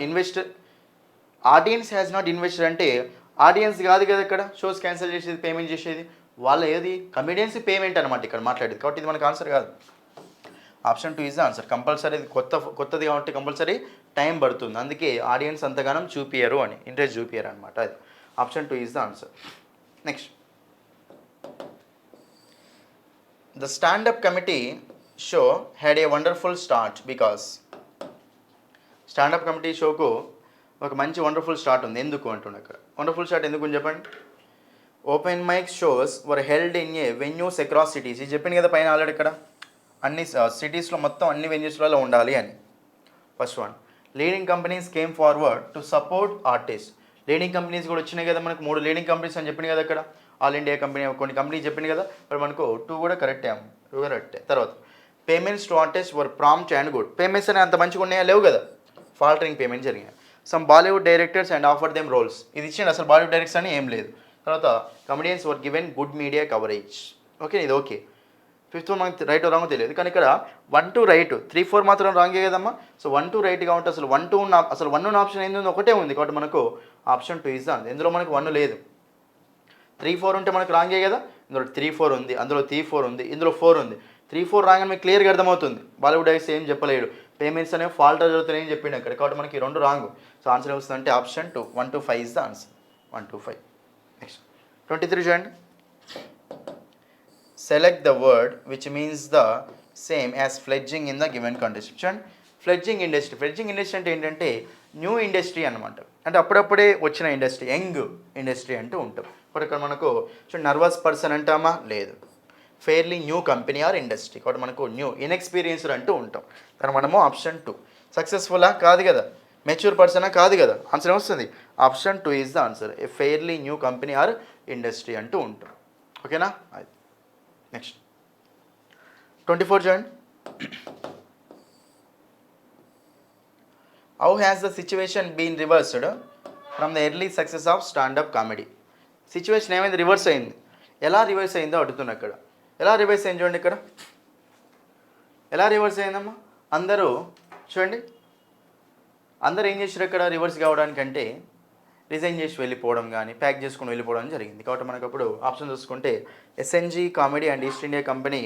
ఆడియన్స్ హ్యాస్ నాట్ ఇన్వెస్టెడ్ అంటే ఆడియన్స్ కాదు కదా ఇక్కడ షోస్ క్యాన్సిల్ చేసేది, పేమెంట్ చేసేది. వాళ్ళ ఏది కమెడియన్స్ పేమెంట్ అనమాట ఇక్కడ మాట్లాడేది. కాబట్టి ఇది మనకు ఆన్సర్ కాదు. Option 2 is the answer. Compulsory కొత్తది కాబట్టి కంపల్సరీ టైం పడుతుంది. అందుకే ఆడియన్స్ అంతగానం చూపియరు అని, ఇంట్రెస్ట్ చూపియరు అనమాట. అది option 2 is the answer. Next. The stand up comedy show had a wonderful start because. Stand up comedy షోకు ఒక మంచి వండర్ఫుల్ స్టార్ట్ ఉంది. ఎందుకు అంటున్నా అక్కడ. వండర్ఫుల్ స్టార్ట్ ఎందుకు అని చెప్పండి. Open mic shows were held in a venues across cities. ఇది చెప్పింది కదా పైన ఆల్రెడీ ఇక్కడ. అన్ని సిటీస్లో మొత్తం అన్ని వెన్యూస్లలో ఉండాలి అని. First one. Leading companies came forward to support artist. Leading companies కూడా వచ్చినాయి కదా మనకు. 3 లీడింగ్ కంపెనీస్ అని చెప్పింది కదా ఇక్కడ. ఆల్ ఇండియా కంపెనీ, కొన్ని కంపెనీస్ చెప్పింది కదా. మరి మనకు 2 కూడా కరెక్టే. 2 కరెక్టే. తర్వాత payments to artist were prompt and good. Payments అనేవి అంత మంచిగా ఉన్నాయా, లేవు కదా. ఫాల్టరింగ్ పేమెంట్ జరిగినాయి. Some Bollywood directors and offer them roles. ఇది ఇచ్చింది. అసలు బాలీవుడ్ డైరెక్టర్స్ అని ఏం లేదు. తర్వాత comedians were given good media coverage. Okay, ఇది ఓకే. 5th మనకి రైట్ రాంగ్ తెలియదు, కానీ ఇక్కడ 1, 2 రైట్, 3, 4 మాత్రం రాంగే కదమ్మా. సో 1, 2 రైట్గా ఉంటే అసలు 1, 2 అసలు 1 ఉన్న ఆప్షన్ ఏంది, ఒకటే ఉంది. కాబట్టి మనకు ఆప్షన్ 2 ఈజ్ ద ఆన్సర్. ఇందులో మనకు 1 లేదు. 3, 4 ఉంటే మనకు రాంగే కదా. ఇందులో 3, 4 ఉంది, అందులో 3, 4 ఉంది, ఇందులో 4 ఉంది. 3, 4 రాగానే మీకు క్లియర్గా అర్థమవుతుంది. బాలీవుడ్ డైరెక్టర్స్ ఏం చెప్పలేడు, పేమెంట్స్ అనేవి ఫాల్ట్ జరుగుతున్నాయని చెప్పిండు అక్కడ. కాబట్టి మనకి 2 రాంగ్. సో ఆన్సర్ ఏమొస్తుందంటే option 2, 1 to 5 is the answer. 1 to 5. Next 23 చూడండి. Select the word which means the same as fledgling in the given countries. చూడండి, ఫ్లెడ్జింగ్ ఇండస్ట్రీ. ఫ్లెడ్జింగ్ ఇండస్ట్రీ అంటే ఏంటంటే న్యూ ఇండస్ట్రీ అనమాట. అంటే అప్పుడప్పుడే వచ్చిన ఇండస్ట్రీ, యంగ్ ఇండస్ట్రీ అంటూ ఉంటాం. ఇప్పుడు ఇక్కడ మనకు చూడండి, నర్వస్ పర్సన్ అంటామా, లేదు. Fairly new company or industry, కాబట్టి మనకు న్యూ, ఇన్ఎక్స్పీరియన్స్డ్ అంటూ ఉంటాం. కానీ మనము ఆప్షన్ 2. సక్సెస్ఫుల్లా కాదు కదా, మెచ్యూర్ పర్సనా కాదు కదా, ఆన్సర్ ఏమొస్తుంది? Option 2 is the answer. A fairly new company or industry అంటూ ఉంటాం. ఓకేనా? అది నెక్స్ట్ 24 చూడండి. How has the situation been reversed from the early success of standup comedy? Situation ఏమైంది? రివర్స్ అయింది. ఎలా రివర్స్ అయిందో అడుగుతున్నా ఇక్కడ. ఎలా రివర్స్ అయింది చూడండి ఇక్కడ. ఎలా రివర్స్ అయిందమ్మా? అందరూ చూడండి, అందరూ ఏం చేశారు ఇక్కడ రివర్స్ కావడానికంటే రిజైన్ చేసి వెళ్ళిపోవడం కానీ ప్యాక్ చేసుకుని వెళ్ళిపోవడం జరిగింది. కాబట్టి మనకు అప్పుడు ఆప్షన్ చూసుకుంటే SNG comedy and East India Company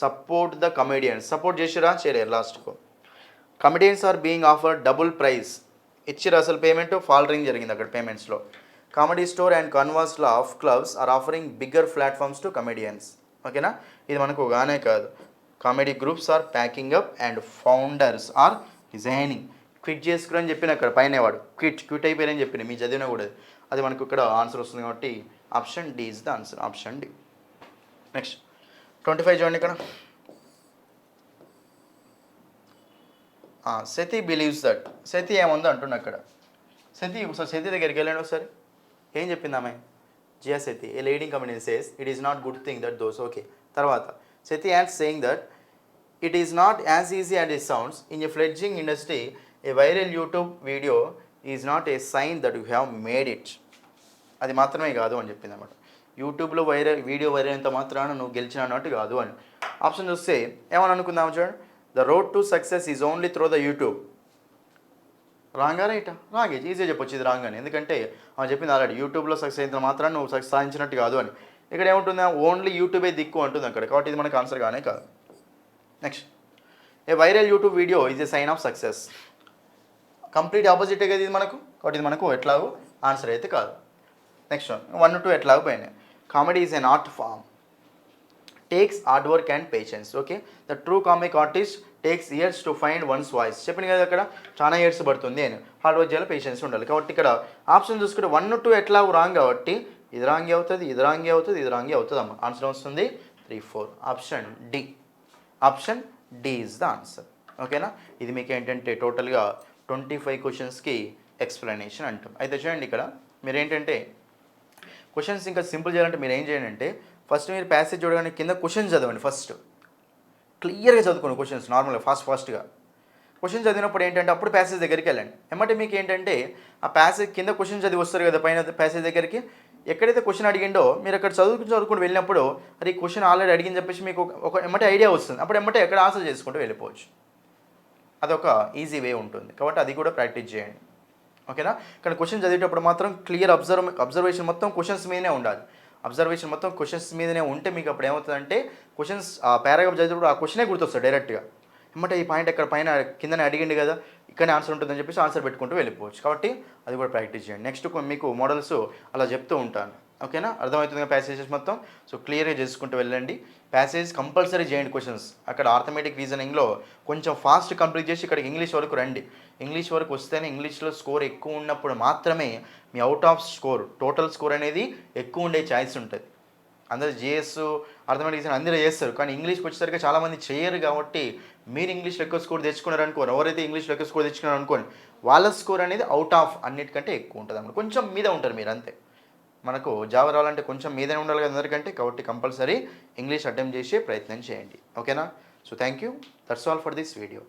support the comedians. Support చేసిరా? చేయలేరు. లాస్ట్కు comedians are being offer double price ఇచ్చిరు. అసలు పేమెంట్ ఫాల్టరింగ్ జరిగింది అక్కడ పేమెంట్స్లో. Comedy store and converse of clubs are offering bigger platforms to comedians. ఓకేనా? ఇది మనకు గానే కాదు. Comedy groups are packing up and founders are resigning. Quit చేసుకుని చెప్పిన అక్కడ పైన వాడు క్విట్ అయిపోయారని చెప్పిన మీ చదివినా కూడా అది మనకు ఇక్కడ ఆన్సర్ వస్తుంది. కాబట్టి option D is the answer. Option D. Next 25 చూడండి ఇక్కడ. సతి బిలీవ్స్ దట్. సతి ఏముందో అంటున్నా అక్కడ. సతి ఒకసారి సతి దగ్గరికి వెళ్ళండి ఒకసారి. ఏం చెప్పింది ఆమె? Jeeya Sethi a leading comedian says it is not good thing that those. Okay, తర్వాత Sethi adds saying that it is not as easy and it sounds in a fledgling industry. A viral YouTube video is not a sign that you have made it. అది మాత్రమే కాదు అని చెప్పింది అనమాట. యూట్యూబ్లో video viral అంత మాత్రాన నువ్వు గెలిచిన అన్నట్టు కాదు అని. ఆప్షన్ చూస్తే ఏమని అనుకుందాము చూడండి. The road to success is only through the YouTube. రాంగా రైటా? రాంగే, ఈజీగా చెప్పొచ్చు ఇది రాంగ్ అని. ఎందుకంటే ఆమె చెప్పింది ఆల్రెడీ యూట్యూబ్లో సక్సెస్ అయిన మాత్రాన్ని నువ్వు సక్సెస్ సాధించినట్టు కాదు అని. ఇక్కడ ఏముంటుంది? ఓన్లీ యూట్యూబే దిక్కు అంటుంది అక్కడ. కాబట్టి ఇది మనకు ఆన్సర్ కానే కాదు. Next, a viral YouTube video is a sign of success. Complete ఆపోజిటే కదా ఇది మనకు. కాబట్టి ఇది మనకు ఎట్లాగో ఆన్సర్ అయితే కాదు. నెక్స్ట్ 1 2 ఎట్లాగో పోయినాయి. Comedy is an art form, takes hard work and patience. Okay, the true comic artist takes years to find one's voice. చెప్పిన కదా అక్కడ చాలా ఇయర్స్ పడుతుంది అని. హార్డ్ వర్క్ చేయాలి, పేషెన్స్ ఉండాలి. కాబట్టి ఇక్కడ ఆప్షన్ చూసుకుంటే 1 2 ఎట్లా రాంగ్. కాబట్టి ఇది రాంగే అవుతుంది, ఇది రాంగే అవుతుంది, ఇది రాంగే అవుతుంది అమ్మ. ఆన్సర్ వస్తుంది 3 4. Option D. Option D is the answer. ఓకేనా? ఇది మీకు ఏంటంటే టోటల్గా 25 క్వశ్చన్స్కి ఎక్స్ప్లెనేషన్ అంటాం. అయితే చూడండి ఇక్కడ మీరు ఏంటంటే క్వశ్చన్స్ ఇంకా సింపుల్ చేయాలంటే మీరు ఏం చేయండి అంటే ఫస్ట్ మీరు ప్యాసేజ్ చూడగానే కింద క్వశ్చన్స్ చదవండి. ఫస్ట్ క్లియర్గా చదువుకోండి క్వశ్చన్స్. నార్మల్గా ఫాస్ట్గా క్వశ్చన్ చదివినప్పుడు ఏంటంటే అప్పుడు ప్యాసేజ్ దగ్గరికి వెళ్ళండి. ఏమంటే మీకు ఏంటంటే ఆ ప్యాసేజ్ కింద క్వశ్చన్ చదివి వస్తారు కదా పైన ప్యాసేజ్ దగ్గరికి. ఎక్కడైతే క్వశ్చన్ అడిగిండో మీరు అక్కడ చదువుకుని వెళ్ళినప్పుడు అది క్వశ్చన్ ఆల్రెడీ అడిగింది చెప్పేసి మీకు ఒక ఎమ్మటే ఐడియా వస్తుంది. అప్పుడు ఎమ్మటే ఎక్కడ ఆన్సర్ చేసుకుంటూ వెళ్ళిపోవచ్చు. అదొక ఈజీ వే ఉంటుంది. కాబట్టి అది కూడా ప్రాక్టీస్ చేయండి. ఓకేనా? కానీ క్వశ్చన్ చదివేటప్పుడు మాత్రం క్లియర్ అబ్జర్వేషన్ మొత్తం క్వశ్చన్స్ మీదనే ఉండాలి. అబ్జర్వేషన్ మొత్తం క్వశ్చన్స్ మీదనే ఉంటే మీకు అప్పుడు ఏమవుతుందంటే క్వశ్చన్స్ ఆ పారాగ్రాఫ్ చదివేటప్పుడు ఆ క్వశ్చనే గుర్తొస్తుంది డైరెక్ట్గా. ఏమంటే ఈ పాయింట్ ఎక్కడ పైన కిందనే అడిగింది కదా, ఇక్కడనే ఆన్సర్ ఉంటుందని చెప్పేసి ఆన్సర్ పెట్టుకుంటూ వెళ్ళిపోవచ్చు. కాబట్టి అది కూడా ప్రాక్టీస్ చేయండి. నెక్స్ట్ మీకు మోడల్స్ అలా చెప్తూ ఉంటాను. ఓకేనా? అర్థమవుతుంది ప్యాసేజెస్ మొత్తం. సో క్లియర్గా చేసుకుంటూ వెళ్ళండి. ప్యాసేజ్ కంపల్సరీ చేయండి. క్వశ్చన్స్ అక్కడ ఆర్థమెటిక్ రీజనింగ్లో కొంచెం ఫాస్ట్ కంప్లీట్ చేసి ఇక్కడికి ఇంగ్లీష్ వరకు రండి. ఇంగ్లీష్ వరకు వస్తేనే ఇంగ్లీష్లో స్కోర్ ఎక్కువ ఉన్నప్పుడు మాత్రమే me out of score total score అనేది ఎక్కువ ఉండే ఛాయిస్ ఉంటుంది. అందరూ జిఎస్ ఆర్థమెటిక్ రీజనింగ్ అందరూ చేస్తారు, కానీ ఇంగ్లీష్కి వచ్చేసరికి చాలామంది చేయరు. కాబట్టి మీరు ఇంగ్లీష్లో ఎక్కువ స్కోర్ తెచ్చుకున్నారు అనుకోండి, ఎవరైతే ఇంగ్లీష్లో ఎక్కువ స్కోర్ తెచ్చుకున్నారు అనుకోండి వాళ్ళ స్కోర్ అనేది అవుట్ ఆఫ్ అన్నిటికంటే ఎక్కువ ఉంటుంది అన్నమాట. కొంచెం మీద ఉంటారు మీరు అంతే. మనకు జాబ్ రావాలంటే కొంచెం మీదనే ఉండాలి కదా అందరికంటే. కాబట్టి కంపల్సరీ ఇంగ్లీష్ అటెంప్ట్ చేసే ప్రయత్నం చేయండి. ఓకేనా? So thank you. That's all for this video.